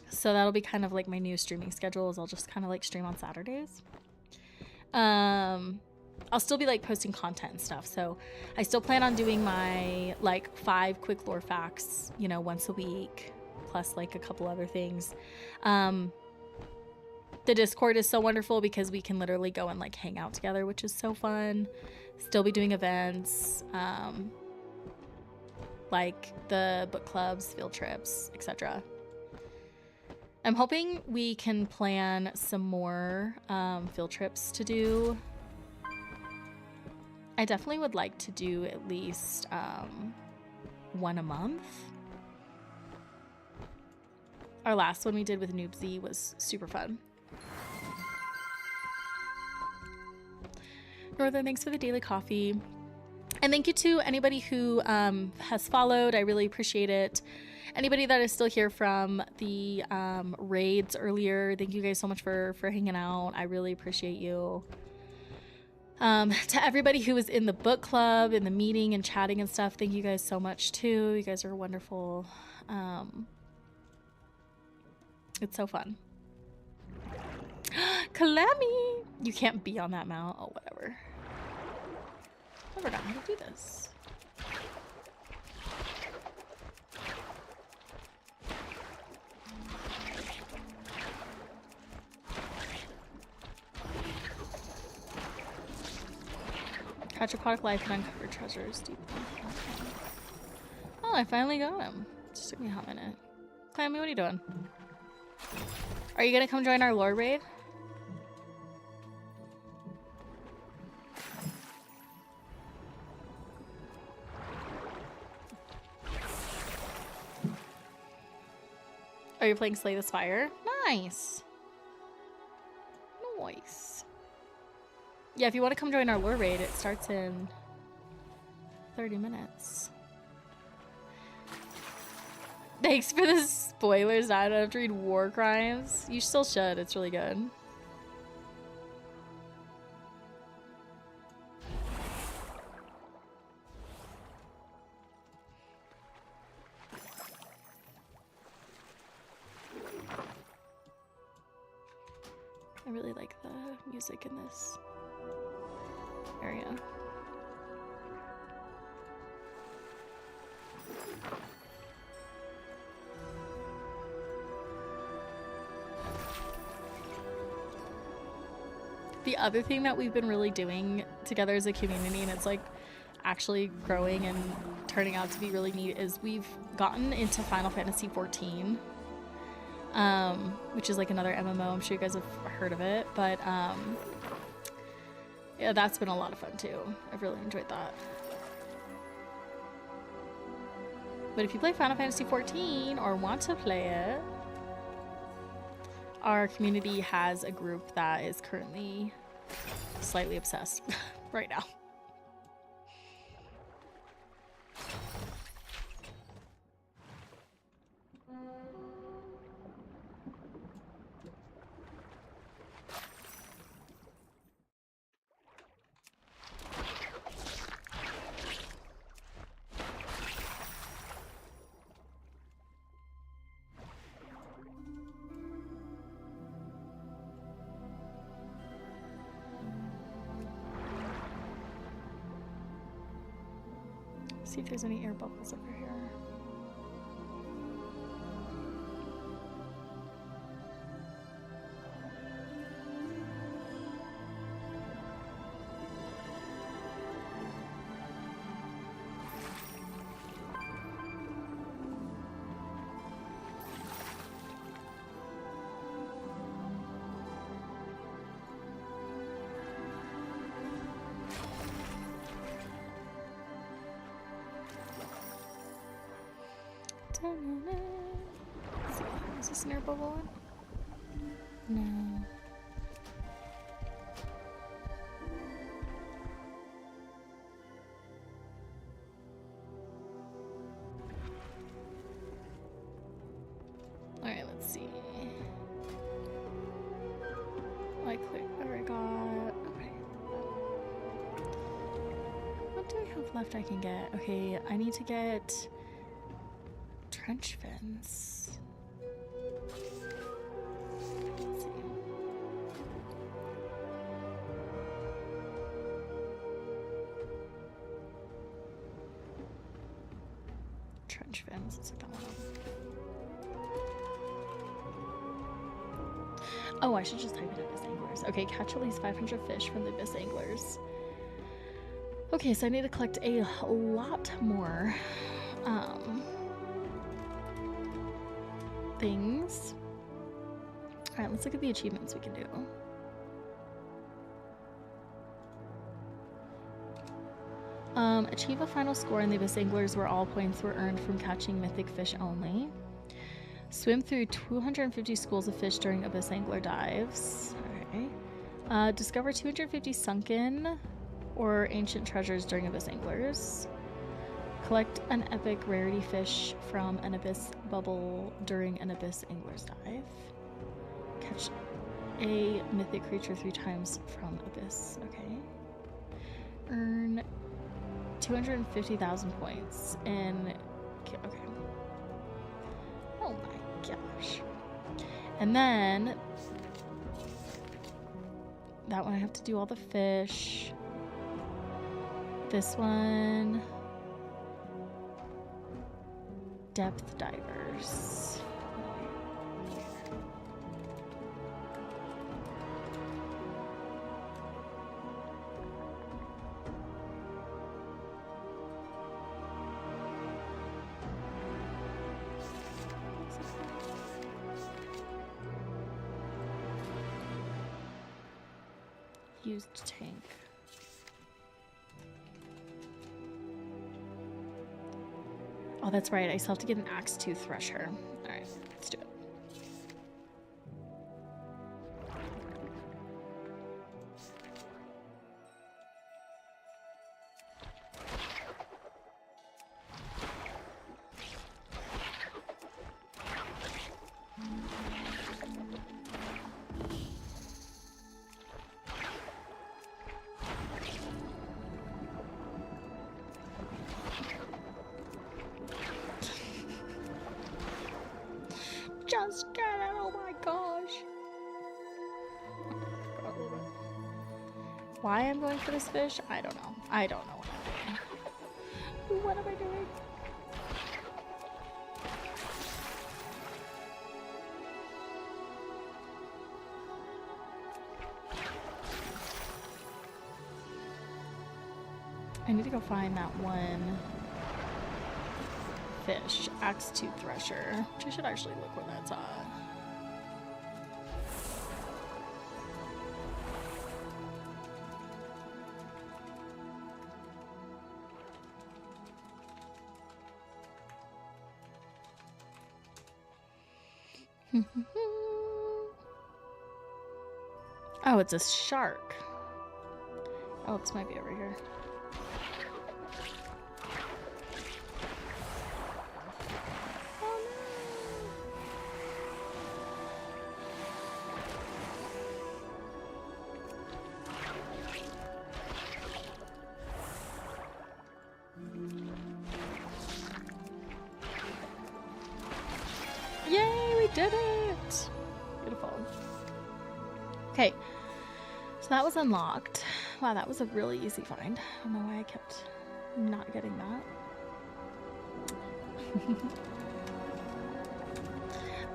So that'll be kind of like my new streaming schedule, is I'll just kind of like stream on Saturdays. I'll still be like posting content and stuff, so I still plan on doing my like 5 quick lore facts, once a week, plus like a couple other things. The Discord is so wonderful because we can literally go and like hang out together, which is so fun. Still be doing events, like the book clubs, field trips, etc. I'm hoping we can plan some more field trips to do. I definitely would like to do at least one a month. Our last one we did with Noobsy was super fun. Northern, thanks for the daily coffee. And thank you to anybody who has followed. I really appreciate it. Anybody that is still here from the raids earlier, thank you guys so much for hanging out. I really appreciate you. To everybody who was in the book club, in the meeting and chatting and stuff, thank you guys so much too. You guys are wonderful. It's so fun. Kalami! You can't be on that mount. Oh, whatever. I forgot how to do this. Catch aquatic life and uncover treasures deep. Oh, I finally got him. Just took me a hot minute. Clammy, what are you doing? Are you gonna come join our lore raid? Are you playing Slay the Spire? Nice. Nice. Yeah, if you want to come join our lore raid, it starts in 30 minutes. Thanks for the spoilers. I don't have to read War Crimes. You still should. It's really good. I really like the music in this area. The other thing that we've been really doing together as a community, and it's like actually growing and turning out to be really neat, is we've gotten into Final Fantasy 14. Which is like another MMO. I'm sure you guys have heard of it, but yeah, that's been a lot of fun too. I've really enjoyed that. But if you play Final Fantasy 14 or want to play it, our community has a group that is currently slightly obsessed right now. See if there's any air bubbles over here. Let's see, is this an air bubble one? No. Alright, let's see. I clicked, I got, okay. What do I have left I can get? Okay, I need to get trench fins. Let's see. Trench fins, let's look that one up. Oh, I should just type it in Abyss Anglers. Okay, catch at least 500 fish from the Abyss Anglers. Okay, so I need to collect a lot more things. Alright, let's look at the achievements we can do. Achieve a final score in the Abyss Anglers where all points were earned from catching mythic fish only. Swim through 250 schools of fish during Abyss Angler dives. Okay. Discover 250 sunken or ancient treasures during abyss anglers. Collect an epic rarity fish from an abyss bubble during an abyss angler's dive. Catch a mythic creature 3 times from abyss. Okay. Earn 250,000 points in... Okay. Oh my gosh. And then... that one I have to do all the fish. This one... depth divers. Used tank. Oh, that's right. I still have to get an axe to thresher. All right, let's do it. Just get it! Oh my gosh! Why I'm going for this fish? I don't know. I don't know what I'm doing. What am I doing? I need to go find that one fish, axe tooth thresher, which I should actually look where that's at. Oh, it's a shark. Oh, this might be over here. Did it! Beautiful. Okay, so that was unlocked. Wow, that was a really easy find. I don't know why I kept not getting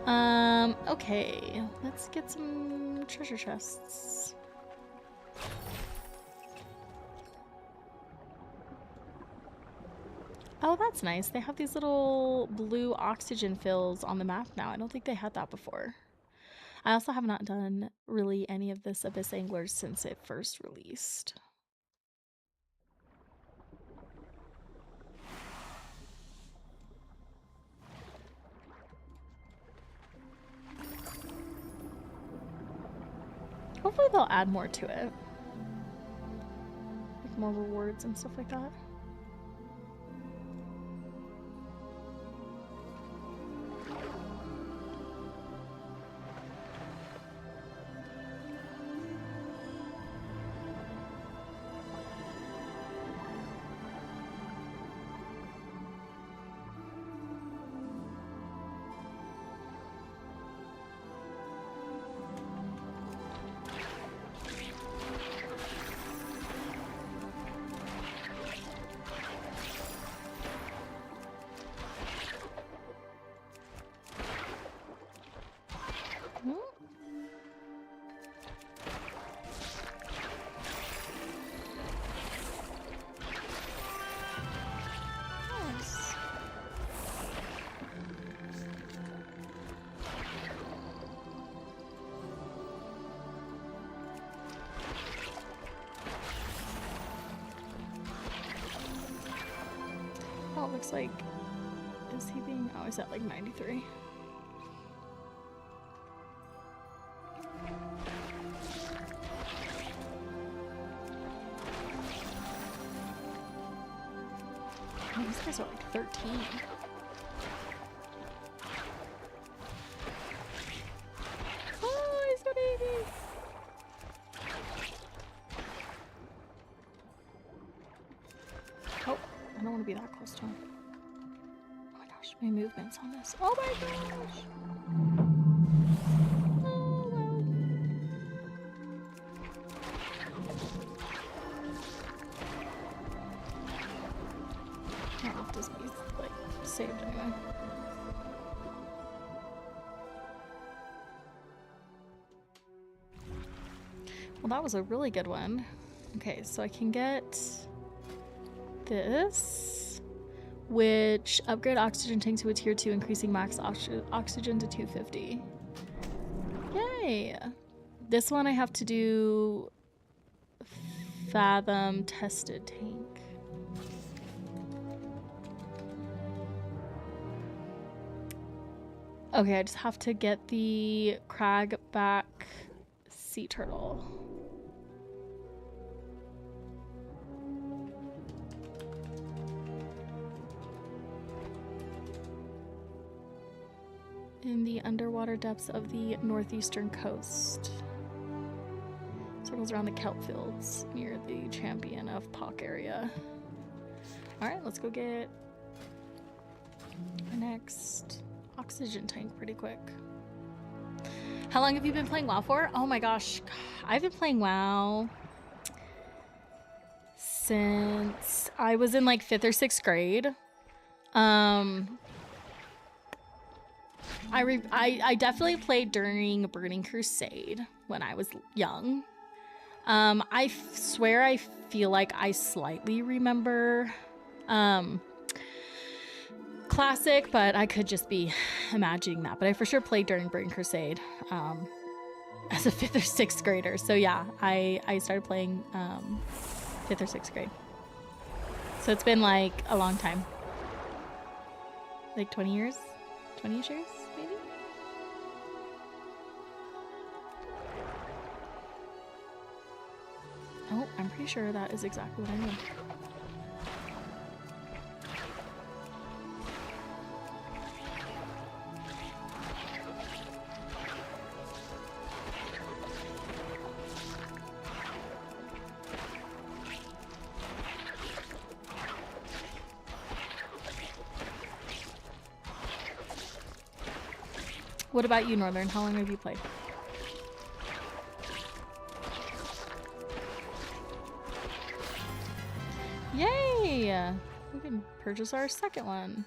that. Okay, let's get some treasure chests. Oh, that's nice. They have these little blue oxygen fills on the map now. I don't think they had that before. I also have not done really any of this Abyss Anglers since it first released. Hopefully they'll add more to it. Like more rewards and stuff like that. Oh, it looks like, is he being, oh, he's at like 93. Oh, these guys are like 13. Oh, he's got 80. Oh, I don't want to be that close to him. Oh my gosh, my movement's on this. Oh my gosh. Oh wow. I'll just be like saved anyway. Well, that was a really good one. Okay, so I can get this, which upgrade oxygen tank to a tier 2, increasing max oxygen to 250. Yay! This one I have to do Fathom tested tank. Okay, I just have to get the cragback sea turtle. In the underwater depths of the northeastern coast. Circles around the kelp fields near the Champion of Pock area. Alright, let's go get our next oxygen tank pretty quick. How long have you been playing WoW for? Oh my gosh, I've been playing WoW since I was in like 5th or 6th grade. I definitely played during Burning Crusade when I was young. I swear I feel like I slightly remember Classic, but I could just be imagining that. But I for sure played during Burning Crusade as a 5th or 6th grader. So yeah, I started playing 5th or 6th grade. So it's been like a long time. Like 20 years? 20 years, maybe? Oh, I'm pretty sure that is exactly what I mean. What about you, Northern? How long have you played? Yay! We can purchase our second one.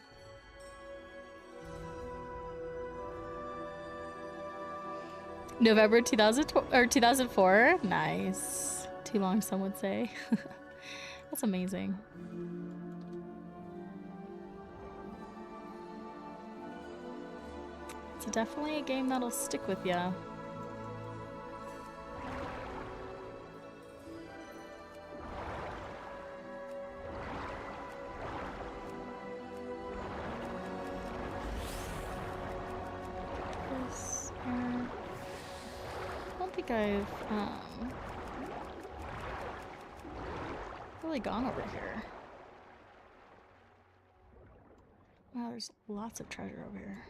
November 2004? Nice. Too long, some would say. That's amazing. It's definitely a game that'll stick with ya. I don't think I've really gone over here. Wow, there's lots of treasure over here.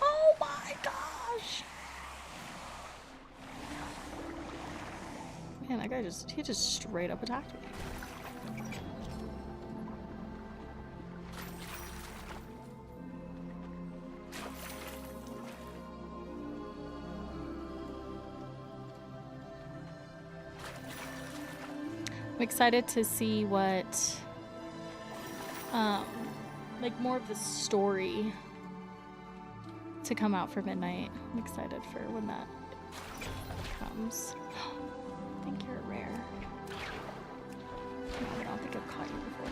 Oh my gosh! Man, that guy he just straight up attacked me. I'm excited to see what, like more of the story to come out for Midnight. I'm excited for when that comes. I think you're rare. No, I don't think I've caught you before.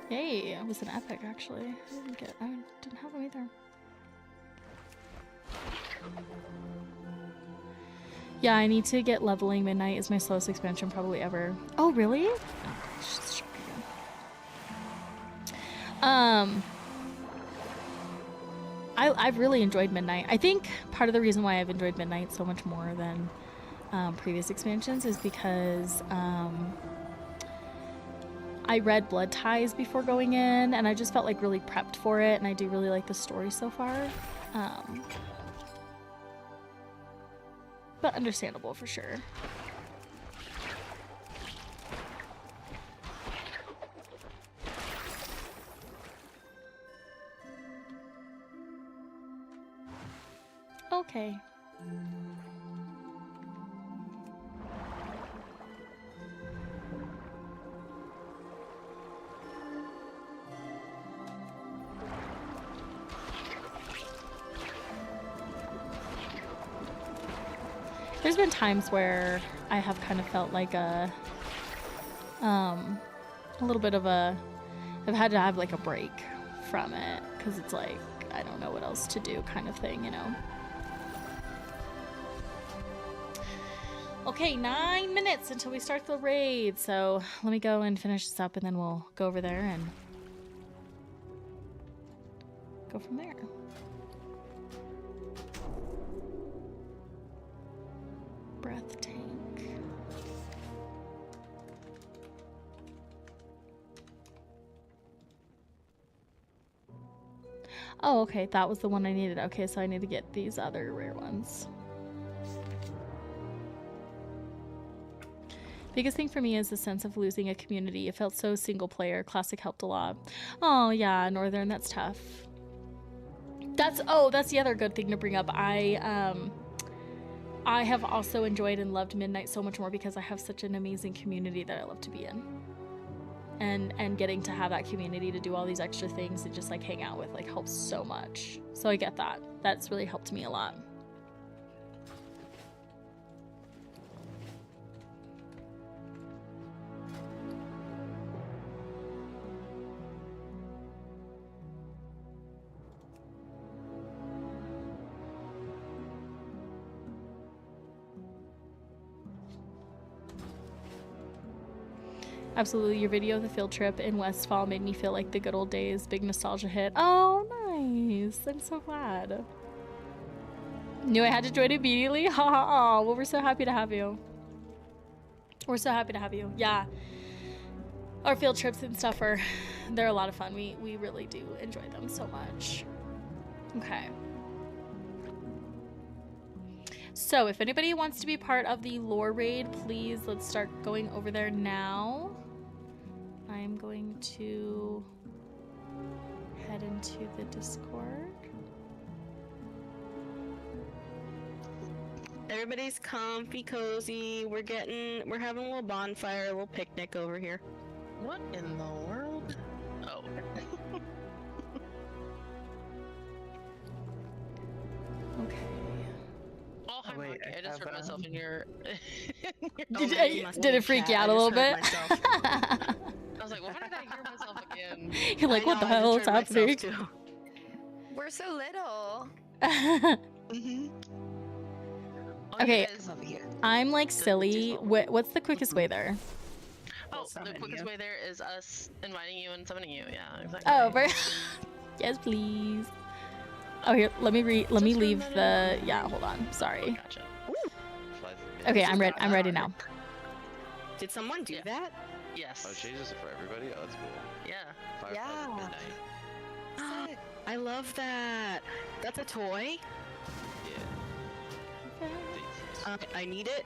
Yay, it was an epic actually. I didn't have them either. Yeah, I need to get leveling. Midnight is my slowest expansion probably ever. Oh, really? Oh, gosh, it's shocking. I've really enjoyed Midnight. I think part of the reason why I've enjoyed Midnight so much more than previous expansions is because I read Blood Ties before going in, and I just felt like really prepped for it, and I do really like the story so far. But understandable for sure. Okay. There's been times where I have kind of felt like a little bit of a, I've had to have like a break from it because it's like, I don't know what else to do kind of thing, you know? Okay, 9 minutes until we start the raid, so let me go and finish this up and then we'll go over there and go from there. Breath tank. Oh, okay, that was the one I needed. Okay, so I need to get these other rare ones. Biggest thing for me is the sense of losing a community. It felt so single player. Classic helped a lot. Oh yeah, Northern, that's tough. That's the other good thing to bring up. I have also enjoyed and loved Midnight so much more because I have such an amazing community that I love to be in. And getting to have that community to do all these extra things and just like hang out with like helps so much. So I get that. That's really helped me a lot. Absolutely, your video of the field trip in Westfall made me feel like the good old days. Big nostalgia hit. Oh, nice. I'm so glad. Knew I had to join immediately. Ha ha ha. Well, we're so happy to have you. We're so happy to have you. Yeah. Our field trips and stuff they're a lot of fun. We really do enjoy them so much. Okay. So if anybody wants to be part of the lore raid, please let's start going over there now. I'm going to head into the Discord. Everybody's comfy, cozy. We're having a little bonfire, a little picnic over here. What in the world? Oh. Okay. Oh, hi, wait, Monkey. I just heard myself in your... Did it freak you out a little bit? I was like, well, why did I hear myself again? You're like, what the hell is happening? We're so little. Mm-hmm. Okay, I'm like silly. What's the quickest way there? Oh, the quickest way there is us inviting you and summoning you. Yeah, exactly. Oh, yes, please. Oh, here, let me leave the. Yeah, hold on. Sorry. Gotcha. Okay, I'm ready. I'm ready now. Did someone do that? Yes. Oh, it changes it for everybody? Oh, that's cool. Yeah. Fireflies at midnight. I love that. That's a toy? Yeah. I need it.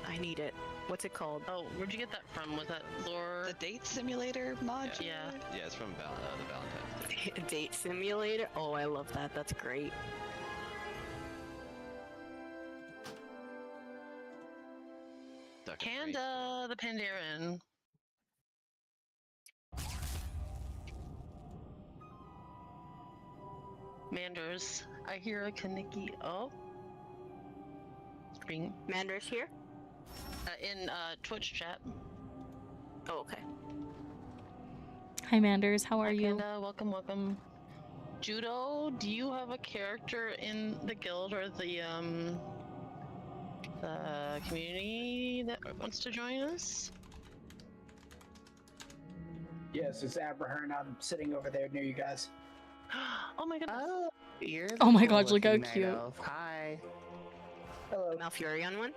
I need it. What's it called? Oh, where'd you get that from? Was that lore? The date simulator mod? Yeah. Yeah, it's from the Valentine's Day. Date simulator? Oh, I love that. That's great. Kanda, the Pandaren. Manders. I hear a Kaneki. Oh. Screen. Mandar's here? In Twitch chat. Oh, okay. Hi, Manders. How are you? Kanda, welcome, welcome. Judo, do you have a character in the guild or the community that wants to join us? Yes, it's Abraham. I'm sitting over there near you guys. Oh my goodness. Oh, you're Oh the my gosh, look how cool-looking night cute. elf. Hi. Hello. Malfurion one?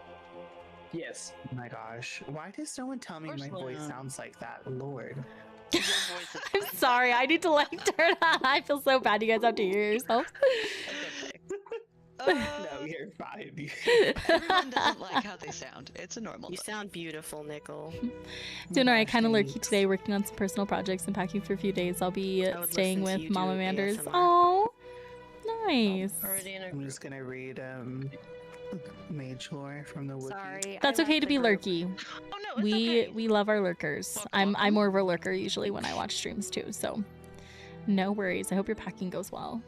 Yes. Oh my gosh. Why does no one tell me my voice sounds like that? Lord. Your voice is I'm fine. sorry. I need to like turn on. I feel so bad. You guys have to hear yourself. No, you're fine. Everyone doesn't like how they sound. It's a normal You thing. sound beautiful, Nickel. Doing alright, kind of lurky Thanks. today, working on some personal projects and packing for a few days. I'll be I would staying listen to with you do Mama Manders. ASMR. Oh, nice. Already in a I'm group. just gonna read Mage Lore from the Wiki. Sorry. That's I okay left to the be group. lurky. Oh no, it's We okay. we love our lurkers. Welcome, I'm more of a lurker usually when I watch streams too. So no worries. I hope your packing goes well.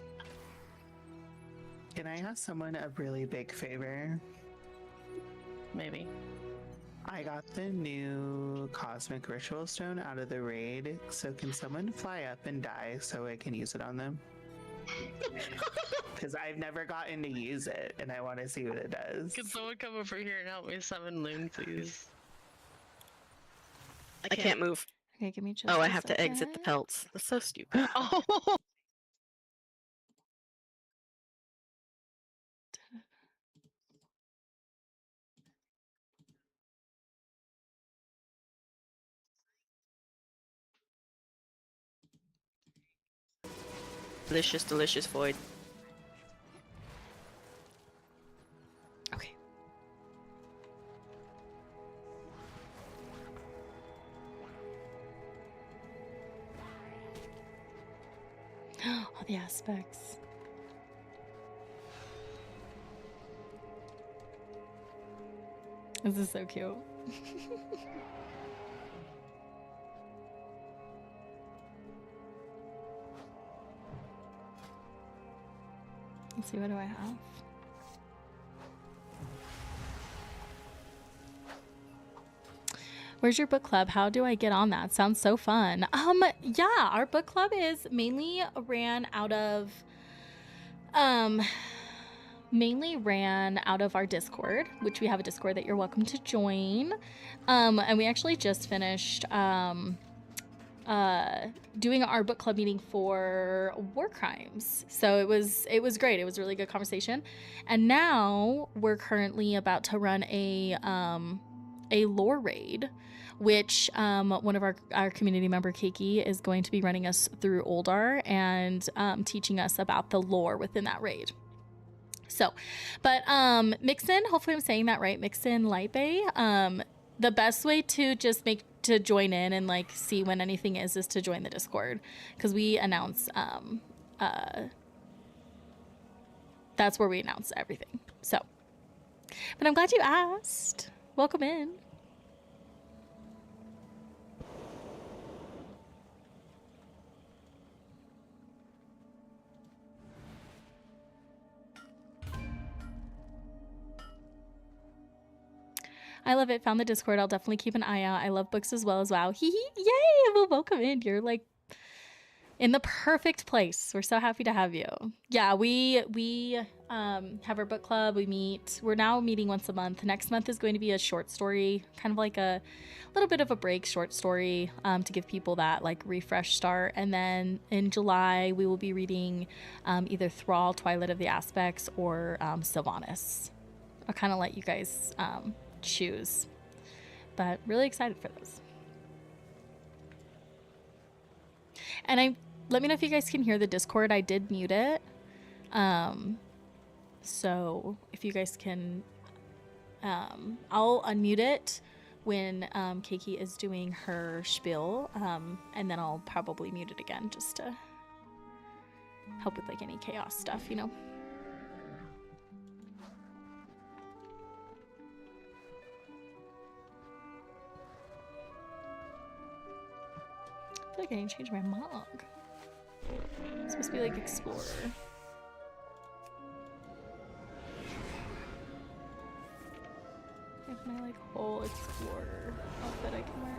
Can I ask someone a really big favor? Maybe. I got the new Cosmic Ritual Stone out of the raid, so can someone fly up and die so I can use it on them? Because I've never gotten to use it, and I want to see what it does. Can someone come over here and help me summon Loon, please? I can't move. Okay, give me just. Oh, a I have to exit the second. pelts. That's so stupid. Oh. Delicious, delicious void. Okay. All the aspects. This is so cute. Let's see, what do I have? Where's your book club? How do I get on that? Sounds so fun. Yeah, our book club is mainly ran out of our Discord, which we have a Discord that you're welcome to join. And we actually just finished doing our book club meeting for war crimes. So it was great. It was a really good conversation. And now we're currently about to run a lore raid, which one of our community member, Keiki, is going to be running us through Ulduar and teaching us about the lore within that raid. So, but Mixin, hopefully I'm saying that right, Mixin Light Bay, the best way to just join in and like see when anything is to join the Discord, because we announce that's where we announce everything. So, but I'm glad you asked. Welcome in. I love it. Found the Discord. I'll definitely keep an eye out. I love books as well as WoW. Hee hee. Yay! Well, welcome in. You're like in the perfect place. We're so happy to have you. Yeah, we have our book club. We meet. We're now meeting once a month. Next month is going to be a short story, kind of like a little bit of a break short story to give people that like refresh start. And then in July, we will be reading either Thrall, Twilight of the Aspects, or Sylvanas. I'll kind of let you guys choose, but really excited for those. And let me know if you guys can hear the Discord. I did mute it, so if you guys can, I'll unmute it when Keiki is doing her spiel, and then I'll probably mute it again just to help with like any chaos stuff, you know. I feel like I need to change my mug. It's supposed to be like Explorer. If my like whole Explorer outfit I can wear.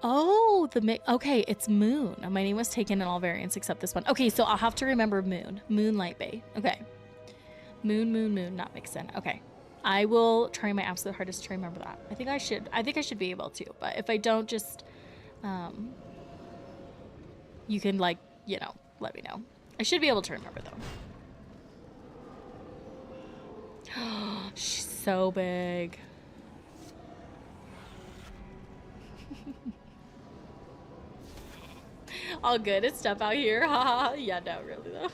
Oh, okay, it's Moon. My name was taken in all variants except this one. Okay, so I'll have to remember Moon. Moonlight Bay. Okay. Moon, not Mixin. Okay. I will try my absolute hardest to remember that. I think I should be able to, but if I don't, just you can, like, you know, let me know. I should be able to remember though. She's so big. All good. It's stuff out here. Haha. Yeah, no, really though.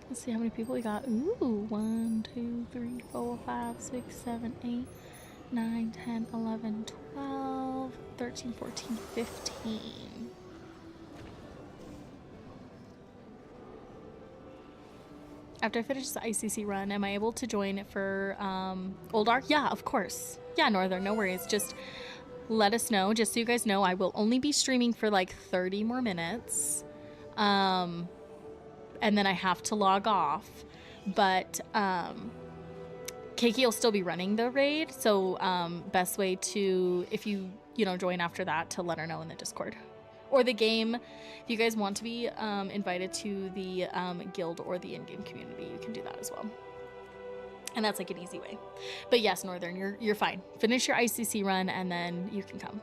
Let's see how many people we got. Ooh, 1, 2, 3, 4, 5, 6, 7, 8, 9, 10, 11, 12, 13, 14, 15. After I finish the ICC run, am I able to join for Ulduar? Yeah, of course. Yeah, Northern, no worries. Just let us know. Just so you guys know, I will only be streaming for like 30 more minutes. And then I have to log off. But Keiki will still be running the raid. So best way to, if you join after that, to let her know in the Discord. Or the game, if you guys want to be invited to the guild or the in-game community, you can do that as well. And that's like an easy way. But yes, Northern, you're fine. Finish your ICC run and then you can come.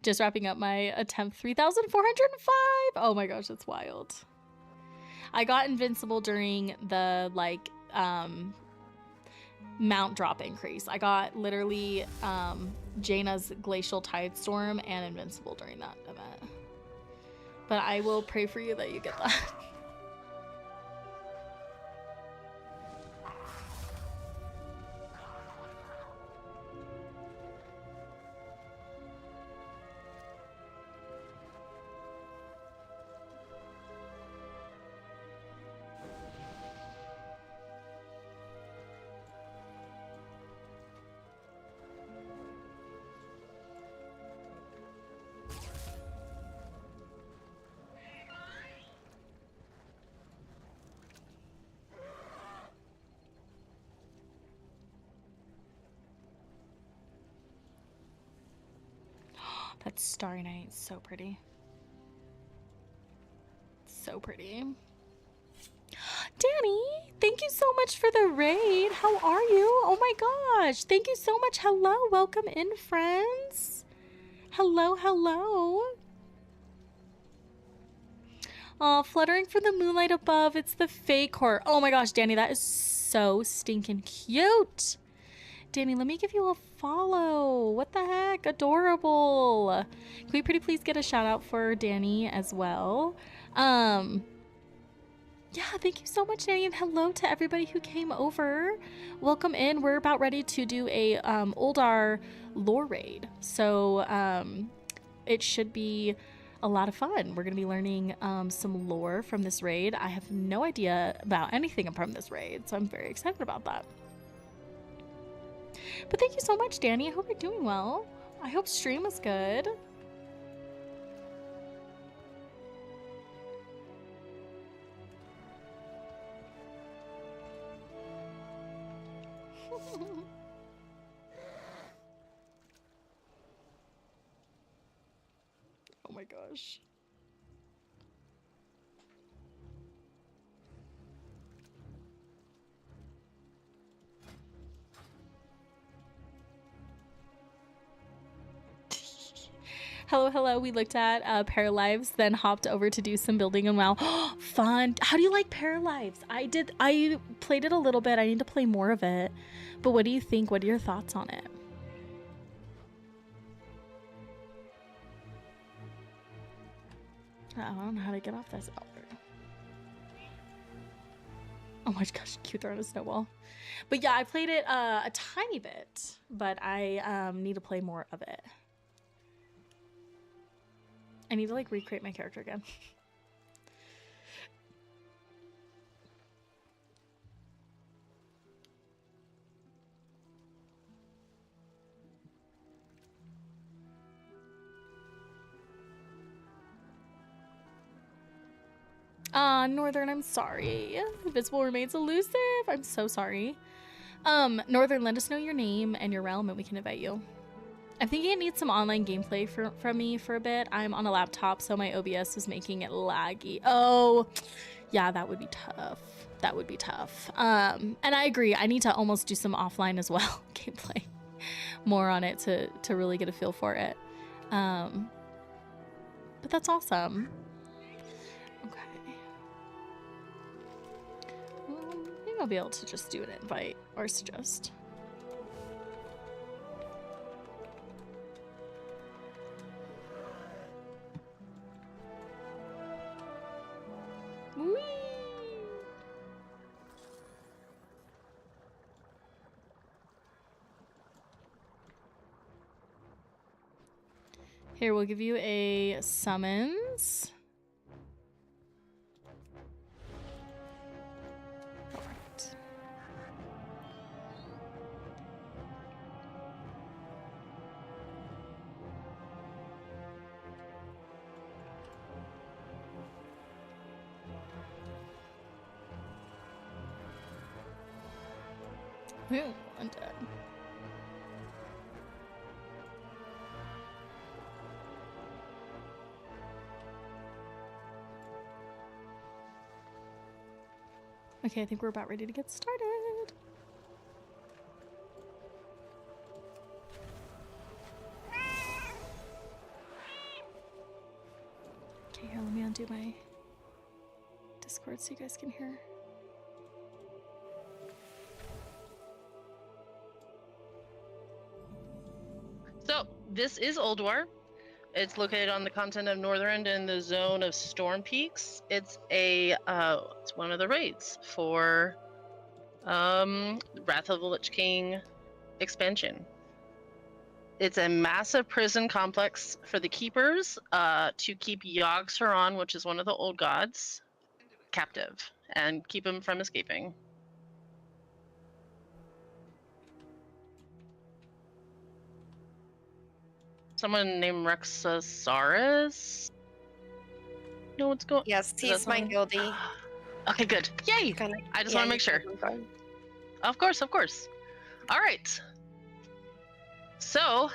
Just wrapping up my attempt 3,405. Oh my gosh, that's wild. I got invincible during the mount drop increase. I got literally Jaina's glacial tide storm and invincible during that event. But I will pray for you that you get that. That Starry Night, so pretty. So pretty. Danny, thank you so much for the raid. How are you? Oh my gosh. Thank you so much. Hello. Welcome in, friends. Hello, hello. Oh, fluttering for the moonlight above. It's the fake horror. Oh my gosh, Danny, that is so stinking cute. Danny, let me give you a follow. What the heck? Adorable. Can we pretty please get a shout out for Danny as well? Yeah, thank you so much, Danny, and hello to everybody who came over. Welcome in. We're about ready to do a Ulduar lore raid. So it should be a lot of fun. We're going to be learning some lore from this raid. I have no idea about anything from this raid, so I'm very excited about that. But thank you so much, Danny. I hope you're doing well. I hope stream was good. Oh my gosh. Hello, hello. We looked at Paralives, then hopped over to do some building and wow. Fun. How do you like Paralives? I played it a little bit. I need to play more of it. But what do you think? What are your thoughts on it? I don't know how to get off this. Oh my gosh, cute throwing a snowball. But yeah, I played it a tiny bit, but I need to play more of it. I need to like recreate my character again. Northern, I'm sorry. Invisible remains elusive. I'm so sorry. Northern, let us know your name and your realm and we can invite you. I'm thinking it needs some online gameplay from me for a bit. I'm on a laptop, so my OBS was making it laggy. Oh, yeah, that would be tough. That would be tough. And I agree. I need to almost do some offline as well, gameplay. More on it to really get a feel for it. But that's awesome. Okay. Maybe I'll be able to just do an invite or suggest. Whee! Here, we'll give you a summons. Alright. Ooh, undead. Okay, I think we're about ready to get started. Okay, here, let me undo my Discord so you guys can hear. So, this is Ulduar. It's located on the continent of Northern in the zone of Storm Peaks. It's it's one of the raids for Wrath of the Lich King expansion. It's a massive prison complex for the keepers to keep Yogg-Saron, which is one of the old gods, captive and keep him from escaping. Someone named Rexasaurus? Know what's going? Yes, Is he's that my someone? guildie. Okay, good. Yay! Kinda- I just yeah, want to you make sure. killed him, fine. Of course, of course. All right. So,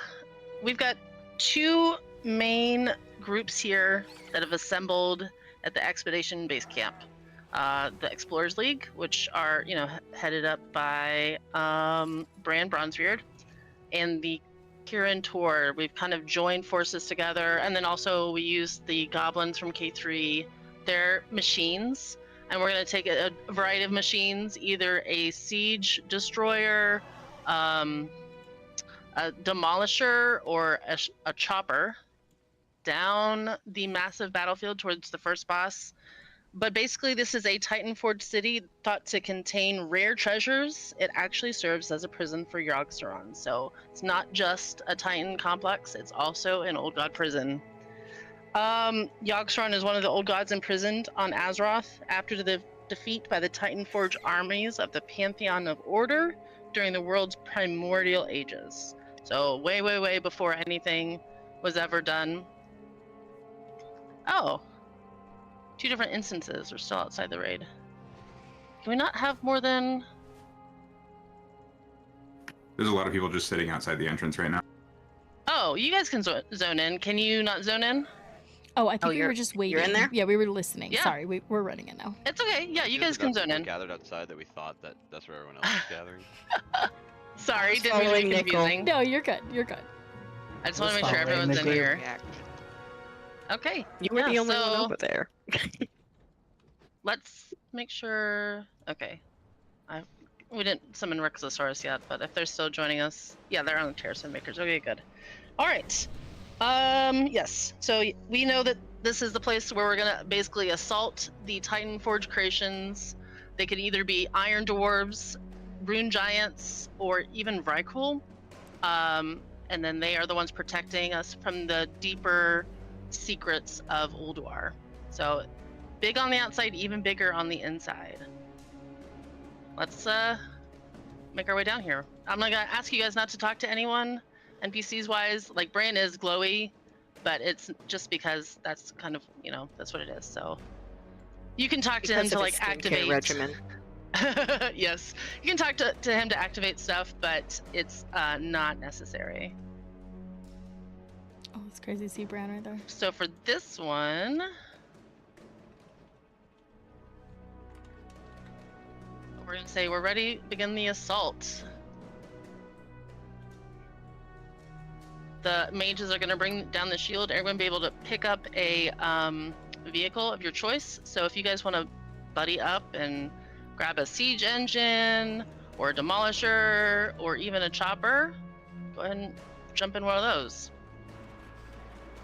we've got two main groups here that have assembled at the Expedition Base Camp. The Explorers League, which are, headed up by Bran Bronzebeard, and the Kirin Tor. We've kind of joined forces together, and then also we use the goblins from K3. They're machines, and we're going to take a variety of machines, either a siege destroyer, a demolisher, or a chopper, down the massive battlefield towards the first boss. But basically, this is a Titan Forge city thought to contain rare treasures. It actually serves as a prison for Yogg-Saron. So it's not just a Titan complex, it's also an old god prison. Yogg-Saron is one of the old gods imprisoned on Azeroth after the defeat by the Titan Forge armies of the Pantheon of Order during the world's primordial ages. So way, way, way before anything was ever done. Oh. 2 different instances are still outside the raid. Can we not have more than... There's a lot of people just sitting outside the entrance right now. Oh, you guys can zone in. Can you not zone in? Oh, I think we were just waiting. You're in there? Yeah, we were listening. Yeah. Sorry, we're running it now. It's okay. Yeah, you guys Is it can that zone we're in. gathered outside that we thought that that's where everyone else is gathering. Sorry, didn't mean to Following be Nickel. confusing. No, you're good. You're good. I just want to Was make sure following everyone's the in group. here. React. Okay. You were the yeah, only so one over there. let's make sure... Okay. We didn't summon Rexasaurus yet, but if they're still joining us... Yeah, they're on the Terrace Makers. Okay, good. Alright. Yes. So we know that this is the place where we're gonna basically assault the Titan Forge creations. They could either be Iron Dwarves, Rune Giants, or even Vrykul. And then they are the ones protecting us from the deeper secrets of Ulduar. So big on the outside, even bigger on the inside. Let's make our way down here. I'm gonna ask you guys not to talk to anyone, NPCs wise. Like Bran is glowy, but it's just because that's kind of, that's what it is. So You can talk to him Because to of like his skincare activate. regimen. Yes, you can talk to him to activate stuff, but it's not necessary. Oh, it's crazy to see Bran right there. So for this one, we're gonna say we're ready. Begin the assault. The mages are gonna bring down the shield. Everyone be able to pick up a vehicle of your choice. So if you guys want to buddy up and grab a siege engine or a demolisher or even a chopper, go ahead and jump in one of those.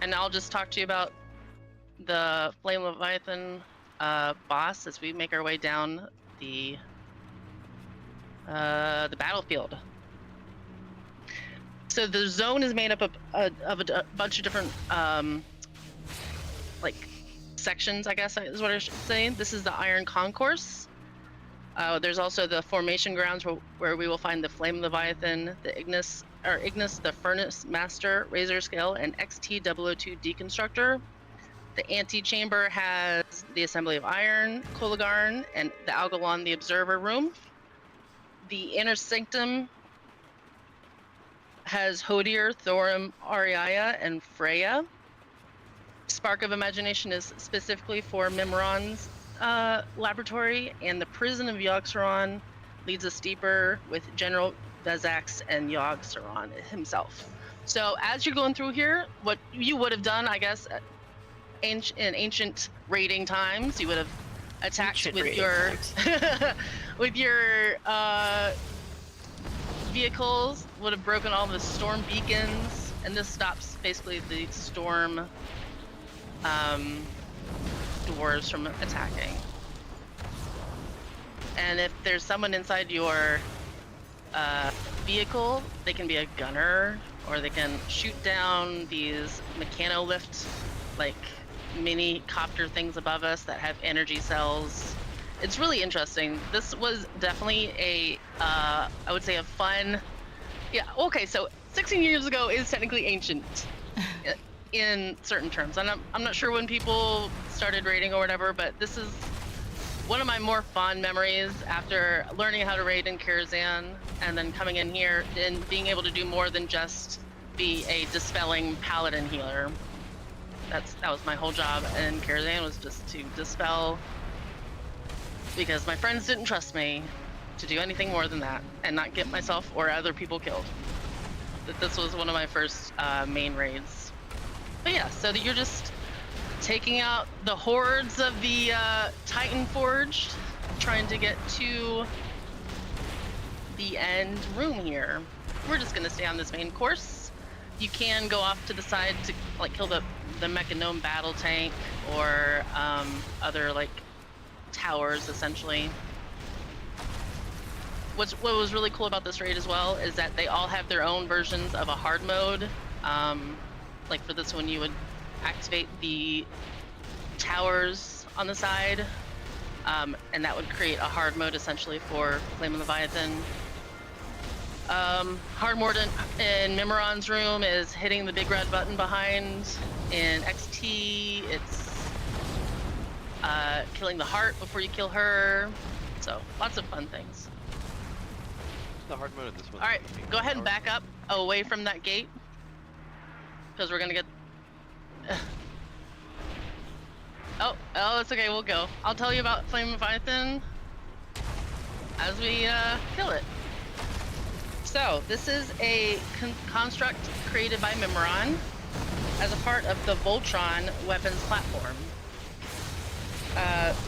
And I'll just talk to you about the Flame Leviathan boss as we make our way down the battlefield. So the zone is made up of a bunch of different like sections, I guess is what I should say. This is the Iron Concourse. There's also the formation grounds where we will find the Flame Leviathan, the Ignis, the Furnace Master, Razor Scale, and XT002 Deconstructor. The Antechamber has the Assembly of Iron, Kolagarn, and the Algalon, the Observer Room. The Inner Sanctum has Hodir, Thorim, Ariaya, and Freya. Spark of Imagination is specifically for Mimron's laboratory, and the Prison of Yogg-Saron leads us deeper with General Vezax and Yogg-Saron himself. So as you're going through here, what you would have done, I guess, in ancient raiding times, you would have attacked with your with your vehicles, would have broken all the storm beacons, and this stops basically the storm dwarves from attacking. And if there's someone inside your vehicle, they can be a gunner, or they can shoot down these mechanolift, like mini copter things above us that have energy cells. It's really interesting. This was definitely a, I would say, a fun. Yeah. Okay. So 16 years ago is technically ancient. In certain terms, and I'm not sure when people started raiding or whatever, but this is one of my more fond memories after learning how to raid in Karazhan and then coming in here and being able to do more than just be a dispelling paladin healer. That was my whole job in Karazhan, was just to dispel, because my friends didn't trust me to do anything more than that and not get myself or other people killed. This was one of my first main raids. But yeah, so you're just taking out the hordes of the Titan Forged, trying to get to the end room here. We're just gonna stay on this main course. You can go off to the side to like kill the Mechanome battle tank or other like towers essentially. What was really cool about this raid as well is that they all have their own versions of a hard mode. Like for this one, you would activate the towers on the side, and that would create a hard mode essentially for Flame of Leviathan. Hard mode in Mimron's room is hitting the big red button behind. In XT, it's killing the heart before you kill her. So lots of fun things. The hard mode in this one. All right, go ahead and back up away from that gate, because we're gonna get. Oh, it's okay. We'll go. I'll tell you about Flame of Leviathan as we kill it. So this is a construct created by Mimron as a part of the Voltron weapons platform.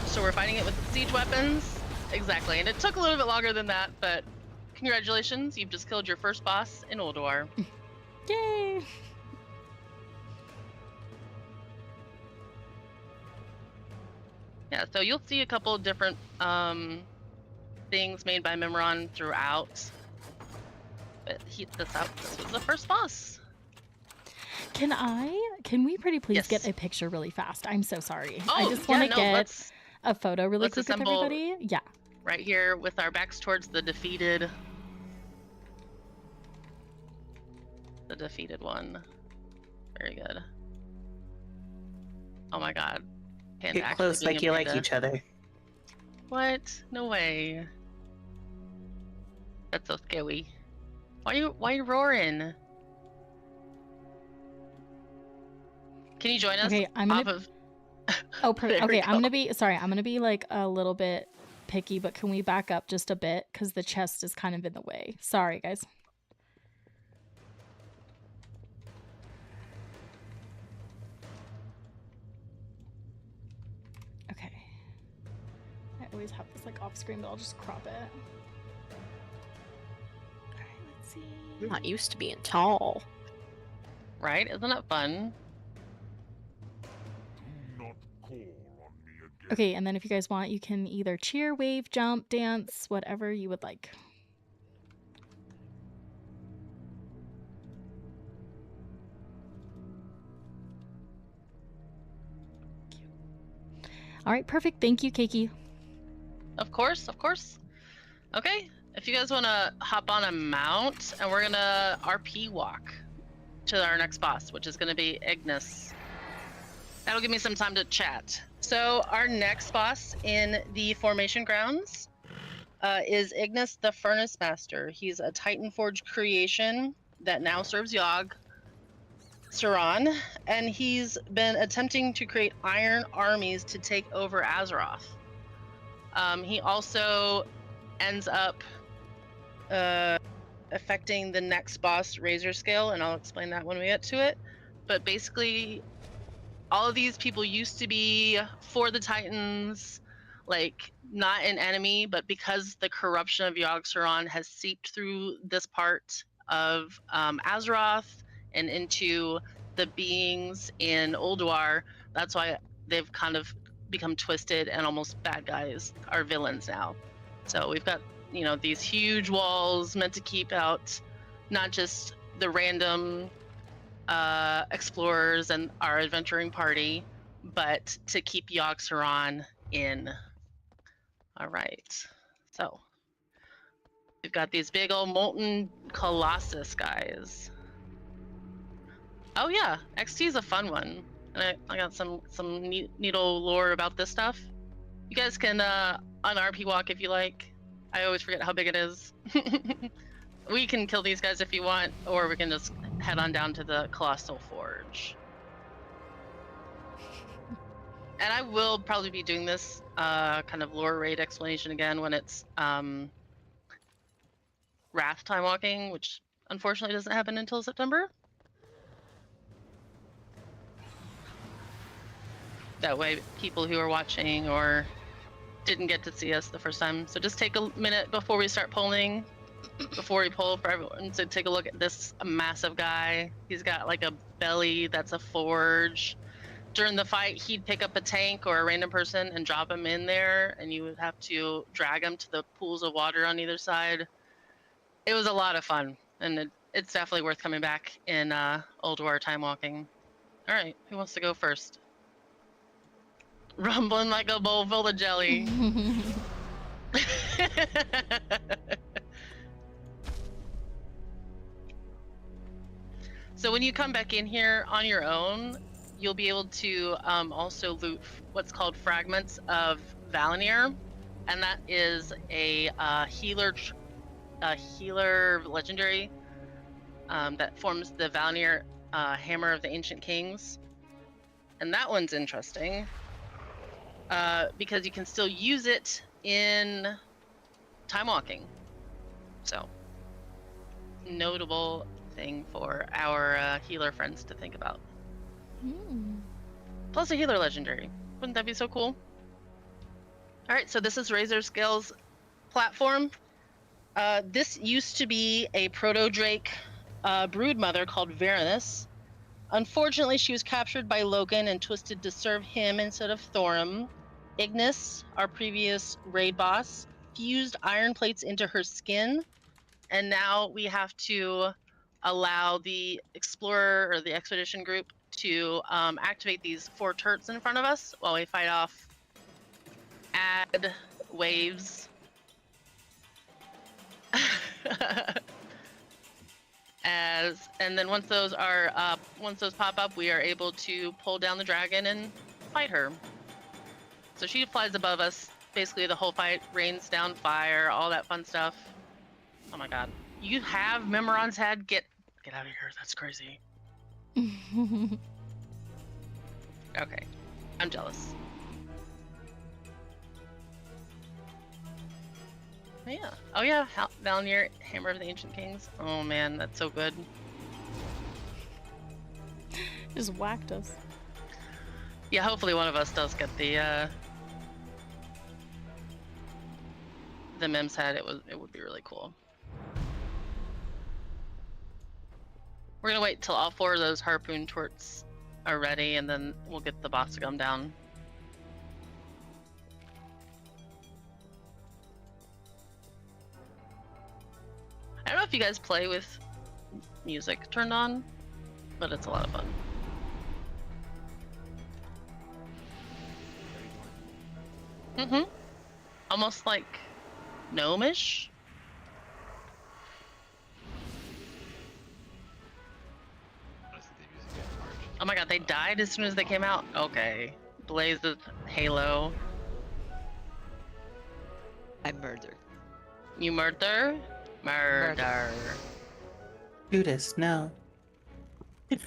So we're fighting it with siege weapons, exactly. And it took a little bit longer than that, but congratulations, you've just killed your first boss in Ulduar. Yay! Yeah, so you'll see a couple of different things made by Mimron throughout. But this was the first boss. Can we pretty please Yes. get a picture really fast? I'm so sorry. Oh, I just want to get let's a photo really let's quick with assemble- everybody. Yeah. right here with our backs towards the defeated one. Very good. Oh my god. And Get actually close being like you like Amanda. each other. What? No way. That's so scary. Why you roaring? Can you join us? Okay, I'm gonna. Off of... Oh, There we okay. I'm go. gonna be sorry. I'm gonna be like a little bit picky, but can we back up just a bit because the chest is kind of in the way. Sorry, guys. Okay. I always have this like off screen, but I'll just crop it. All right, let's see. I'm not used to being tall. Right? Isn't that fun? Okay, and then if you guys want, you can either cheer, wave, jump, dance, whatever you would like. All right, perfect. Thank you, Keiki. Of course, of course. Okay, if you guys want to hop on a mount, and we're gonna RP walk to our next boss, which is gonna be Ignis. That'll give me some time to chat. So our next boss in the formation grounds is Ignis the Furnace Master. He's a Titan Forge creation that now serves Yogg Saron, and he's been attempting to create iron armies to take over Azeroth. He also ends up affecting the next boss, Razor Scale, and I'll explain that when we get to it. But basically, all of these people used to be for the Titans, like not an enemy, but because the corruption of Yogg Saron has seeped through this part of Azeroth and into the beings in Ulduar, that's why they've kind of become twisted and almost bad guys are villains now. So we've got, you know, these huge walls meant to keep out not just the random explorers and our adventuring party, but to keep Yogg Saron in. All right, so we've got these big old molten colossus guys. Oh yeah, XT is a fun one, and I got some neat old lore about this stuff. You guys can un-RP walk if you like. I always forget how big it is. We can kill these guys if you want, or we can just head on down to the Colossal Forge. And I will probably be doing this kind of lore raid explanation again when it's Wrath time walking, which unfortunately doesn't happen until September. That way people who are watching or didn't get to see us the first time. So just take a minute before we start polling, before we poll, for everyone to take a look at this massive guy. He's got like a belly that's a forge. During the fight, he'd pick up a tank or a random person and drop him in there, and you would have to drag him to the pools of water on either side. It was a lot of fun, and it's definitely worth coming back in Ulduar time walking. All right, who wants to go first? Rumbling like a bowl full of jelly. So when you come back in here on your own, you'll be able to also loot what's called fragments of Valinir, and that is a healer legendary that forms the Valinir Hammer of the Ancient Kings, and that one's interesting because you can still use it in time walking. So, notable thing for our healer friends to think about. Plus a healer legendary. Wouldn't that be so cool? Alright, so this is Razor Scale's platform. This used to be a proto-drake broodmother called Varanus. Unfortunately, she was captured by Logan and twisted to serve him instead of Thorim. Ignis, our previous raid boss, fused iron plates into her skin, and now we have to allow the explorer or the expedition group to activate these 4 turrets in front of us while we fight off ad waves. And then once those pop up, we are able to pull down the dragon and fight her. So she flies above us. Basically, the whole fight rains down fire, all that fun stuff. Oh my god. You have Memoron's head? Get out of here. That's crazy. Okay. I'm jealous. Oh yeah. Oh yeah. Valnir, Hammer of the Ancient Kings. Oh man, that's so good. Just whacked us. Yeah, hopefully one of us does get the Mem's head. It would be really cool. We're gonna wait till all 4 of those harpoon torts are ready, and then we'll get the box gum down. I don't know if you guys play with music turned on, but it's a lot of fun. Mm-hmm. Almost like gnomish. Oh my god, they died as soon as they came out? Okay. Blaze of Halo. I murdered. You murder? Murder. Judas, no. That's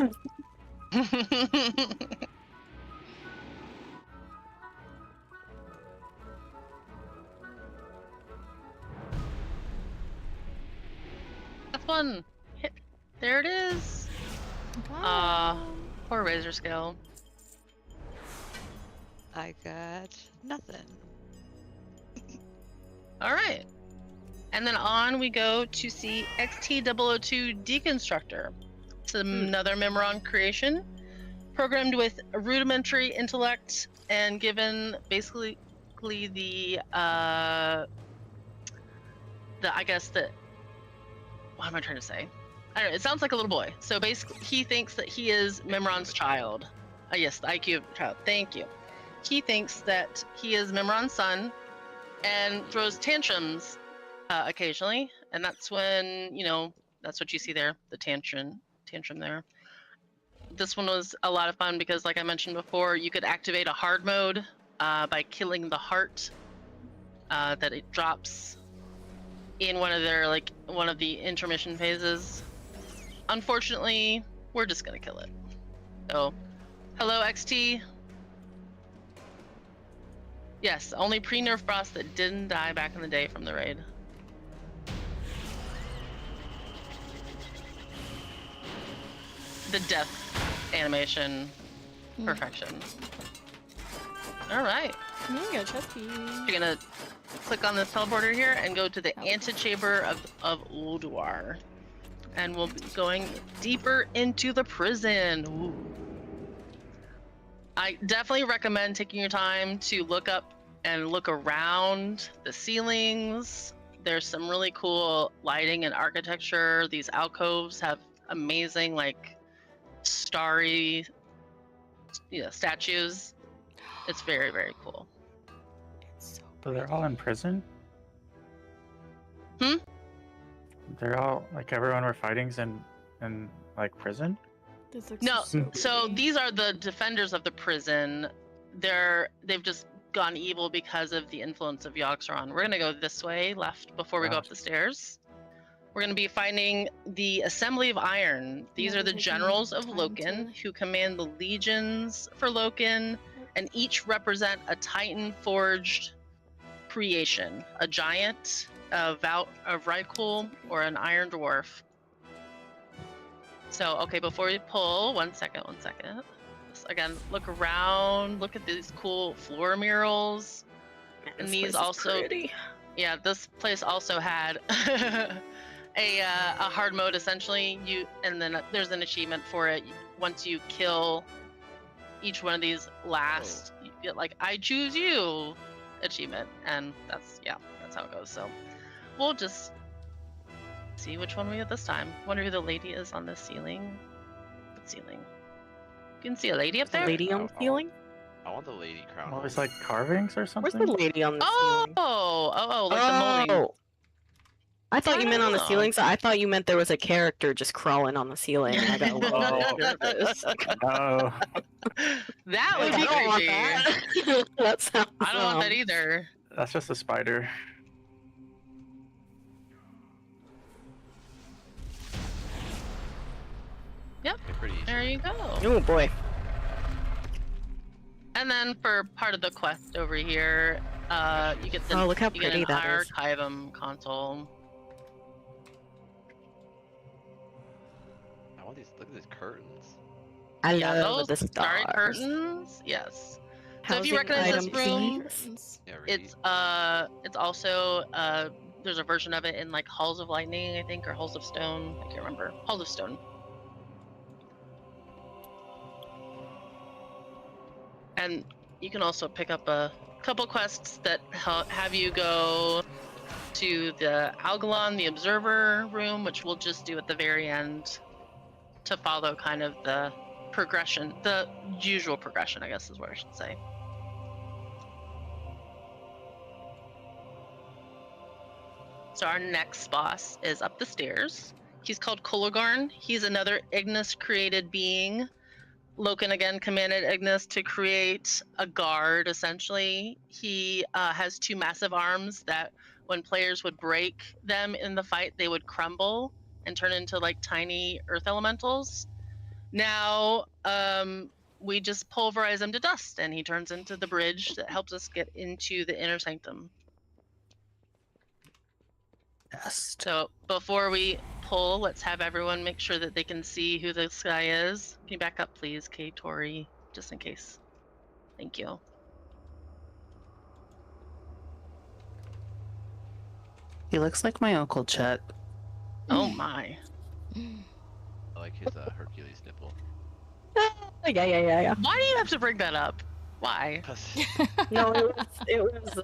one. Hit. There it is. Poor Razor Scale. I got nothing. Alright. And then on we go to see XT002 Deconstructor. It's another Memoron creation, programmed with a rudimentary intellect and given basically the I guess the, what am I trying to say? I don't know, it sounds like a little boy. So basically he thinks that he is Memoron's child. Yes, the IQ child, thank you. He thinks that he is Memoron's son and throws tantrums occasionally, and that's when, you know, that's what you see there, the tantrum there. This one was a lot of fun because, like I mentioned before, you could activate a hard mode by killing the heart that it drops in one of the intermission phases. Unfortunately, we're just gonna kill it. So, hello XT. Yes, only pre-nerf boss that didn't die back in the day from the raid. The death animation, perfection. All right. Yeah, chesty. You're gonna click on the teleporter here and go to the antechamber of Ulduar, and we'll be going deeper into the prison. Ooh. I definitely recommend taking your time to look up and look around the ceilings. There's some really cool lighting and architecture. These alcoves have amazing, like, starry, statues. It's very, very cool. So they're all in prison? Hmm? They're all, like, everyone we're fighting's in like, prison? This looks No, so pretty. these are the defenders of the prison. They've just gone evil because of the influence of Yogg-Saron. We're gonna go this way, left, before we go up the stairs. We're gonna be finding the Assembly of Iron. These are the generals of Loken who command the legions for Loken, and each represent a Titan-forged creation, a giant, a Vrykul, or an Iron Dwarf. So, okay, before we pull, one second. Just, again, look around, look at these cool floor murals. Man, And this these place is also, pretty. yeah, this place also had a hard mode essentially. And then there's an achievement for it. Once you kill each one of these last, you get like "I choose you" achievement, and that's how it goes. So we'll just see which one we get this time. Wonder who the lady is on the ceiling. What ceiling? You can see a lady up there. Lady on the ceiling? I want the lady crown. Well, there's like carvings or something? Where's the lady on the ceiling? Oh, like the molding. I thought you meant on the Oh. ceiling, so I thought you meant there was a character just crawling on the ceiling, and I got a little Oh. bit nervous. Oh, That would Like, be I don't want creepy. that. That sounds. I don't want that either. that's just a spider. Yep. Okay, pretty easy. There you go. Oh boy. And then for part of the quest over here, you get the Oh, look how you get pretty an that is. Archivum console. I want these. Look at these curtains. I Yeah, love those the starry stars. curtains. Yes. So if you Housing recognize this item room, fees. Yeah, read. it's also there's a version of it in like Halls of Lightning, I think, or Halls of Stone. I can't remember. Halls of Stone. And you can also pick up a couple quests that have you go to the Algalon, the Observer room, which we'll just do at the very end to follow kind of the progression, the usual progression, I guess is what I should say. So our next boss is up the stairs. He's called Kologarn. He's another Ignis-created being. Loken again commanded Ignis to create a guard, essentially. He has two massive arms that when players would break them in the fight, they would crumble and turn into like tiny earth elementals. Now, we just pulverize him to dust and he turns into the bridge that helps us get into the inner sanctum. Dust. So before we pull, let's have everyone make sure that they can see who this guy is. Can you back up, please, Kate, Tori, just in case. Thank you. He looks like my Uncle Chet. Oh my. I like his Hercules nipple. Yeah. Why do you have to bring that up? Why? 'Cause No, it was.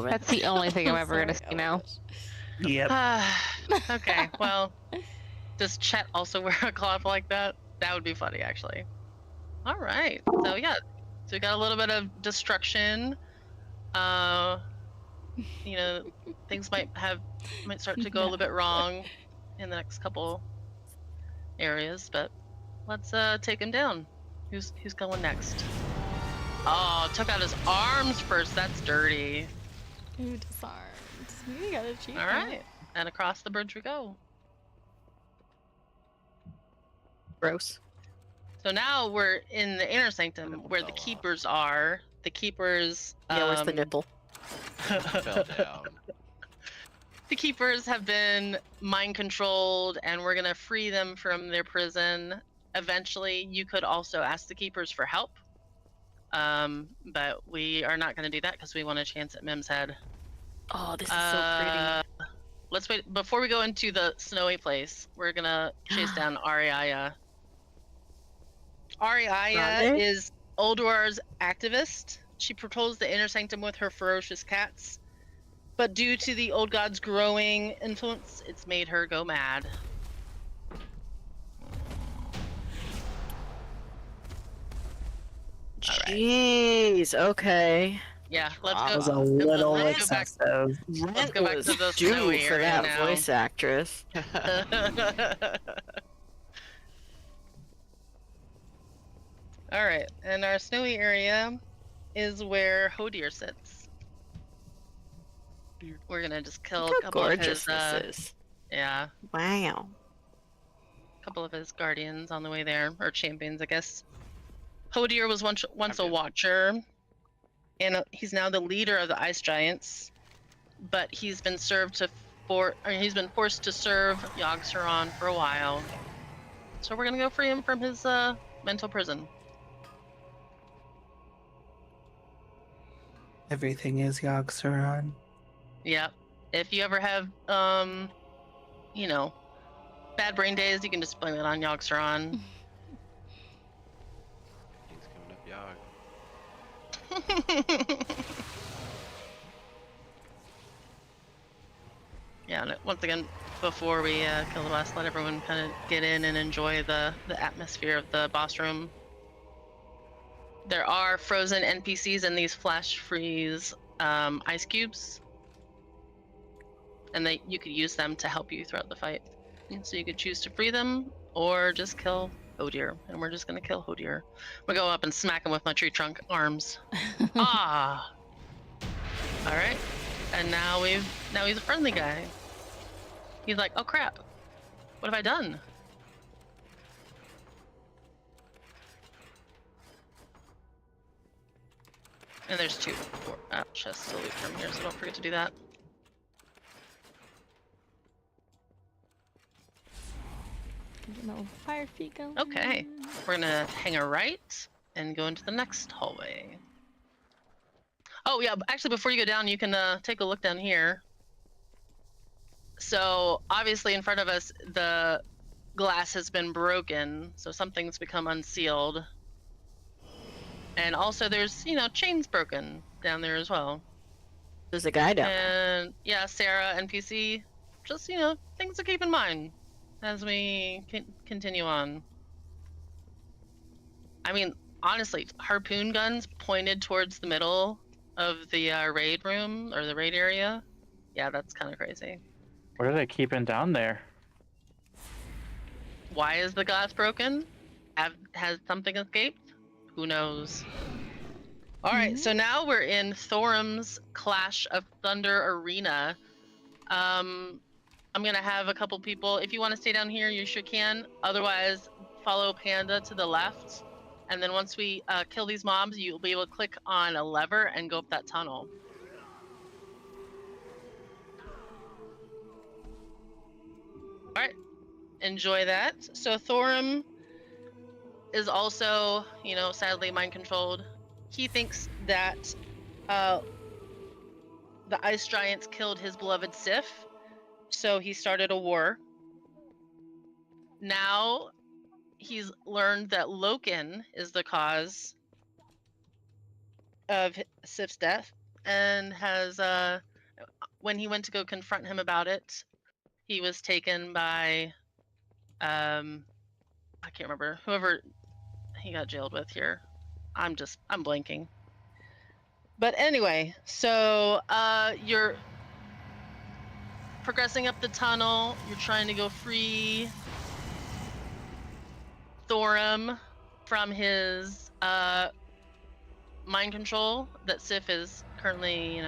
That's the only thing I'm ever gonna see now. Yep. Okay, well, does Chet also wear a cloth like that? That would be funny, actually. All right. So yeah, so we got a little bit of destruction. You know, things might start to go a little bit wrong in the next couple areas, but let's take him down. Who's going next? Oh, took out his arms first. That's dirty. Ooh, disarmed. You got a cheat. All right, and across the bridge we go. Gross. So now we're in the inner sanctum nipple where the fell off. keepers are. The keepers. Yeah, where's the nipple? fell down. The keepers have been mind controlled, and we're gonna free them from their prison. Eventually, you could also ask the keepers for help, but we are not gonna do that because we want a chance at Mim's head. Oh, this is so pretty. Let's wait before we go into the snowy place. We're gonna chase down Ariaya. Ariaya Grande? is Ulduar's activist. She patrols the inner sanctum with her ferocious cats, but due to the old god's growing influence, it's made her go mad. Jeez. Okay. Yeah, let's That go. was a little let's go back. excessive. Rent go back was to the due snowy for area that now. voice actress. All right, and our snowy area is where Hodir sits. We're gonna just kill Look a how couple of gorgeous his, this is. yeah, Wow. couple of his guardians on the way there, or champions, I guess. Hodir was once a watcher, and he's now the leader of the ice giants. But he's been he's been forced to serve Yogg-Saron for a while. So we're gonna go free him from his mental prison. Everything is Yogg-Saron. Yeah. If you ever have you know, bad brain days, you can just blame it on Yogg-Saron. Things coming up, Yogg. Yeah, and once again, before we kill the boss, let everyone kind of get in and enjoy the atmosphere of the boss room. There are frozen NPCs in these flash freeze ice cubes. and you could use them to help you throughout the fight. And so you could choose to free them or just kill Hodir, and we're just gonna kill Hodir. We'll go up and smack him with my tree trunk arms. Ah. All right, and now he's a friendly guy. He's like, oh crap, what have I done? And there's 2 chests to loot from here, so don't forget to do that. No fire feet going. Okay, we're gonna hang a right and go into the next hallway. Oh yeah, actually before you go down, you can take a look down here. So obviously in front of us, the glass has been broken, so something's become unsealed. And also there's, chains broken down there as well. There's a guy down there. And yeah, Sarah, NPC, just, things to keep in mind as we continue on. I mean, honestly, harpoon guns pointed towards the middle of the raid room, or the raid area. Yeah, that's kind of crazy. What are they keeping down there? Why is the glass broken? Has something escaped? Who knows? All right, so now we're in Thorum's Clash of Thunder Arena. I'm gonna have a couple people. If you want to stay down here, you sure can. Otherwise, follow Panda to the left. And then once we kill these mobs, you'll be able to click on a lever and go up that tunnel. All right, enjoy that. So Thorum is also, sadly mind controlled. He thinks that the ice giants killed his beloved Sif, so he started a war. Now he's learned that Loken is the cause of Sif's death, and has, when he went to go confront him about it, he was taken by, I can't remember, whoever he got jailed with here. I'm blanking. But anyway, so you're progressing up the tunnel. You're trying to go free Thorum from his mind control that Sif is currently,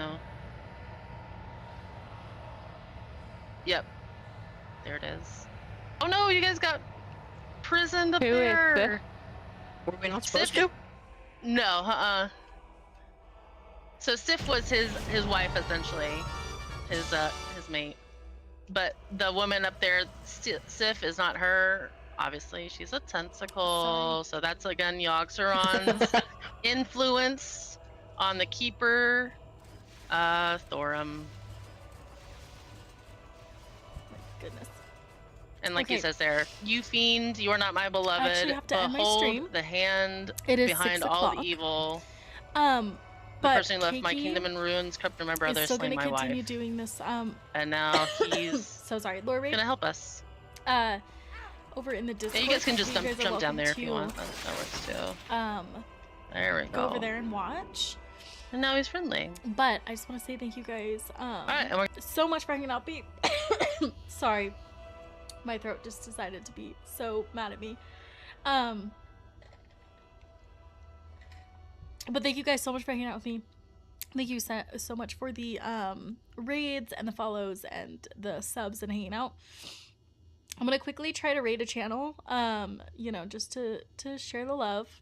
Yep. There it is. Oh no, you guys got prisoned up Who is there. Were we not supposed Sif? to? No, So Sif was his wife, essentially, his mate. But the woman up there, Sif, is not her. Obviously, she's a tentacle. So that's again Yogg-Saron's influence on the keeper, Thorum. My goodness. And like he says there, you fiend, you are not my beloved. I actually have to end my Behold stream. the hand It is behind 6 all o'clock. the evil. But The person who left my Kiki kingdom in ruins, corrupt my brother, is still slain gonna my continue wife. doing this. And now he's So sorry, Lord Raid. gonna help us. Over in the Yeah, Discord. you guys can just you guys are jump down welcome there if you to, want. That works too. There we go. Go over there and watch. And now he's friendly. But I just want to say thank you guys Alright, and we're so much for hanging out. Sorry, my throat just decided to be so mad at me. But thank you guys so much for hanging out with me. Thank you so much for the raids and the follows and the subs and hanging out. I'm gonna quickly try to raid a channel, just to share the love.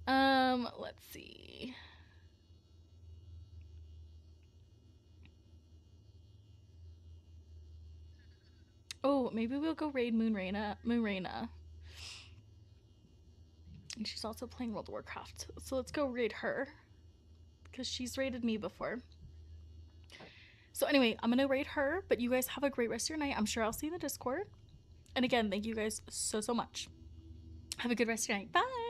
Let's see. Oh, maybe we'll go raid Moonraina. And she's also playing World of Warcraft. So let's go raid her, because she's raided me before. So anyway, I'm gonna raid her, but you guys have a great rest of your night. I'm sure I'll see you in the Discord. And again, thank you guys so much. Have a good rest of your night. Bye!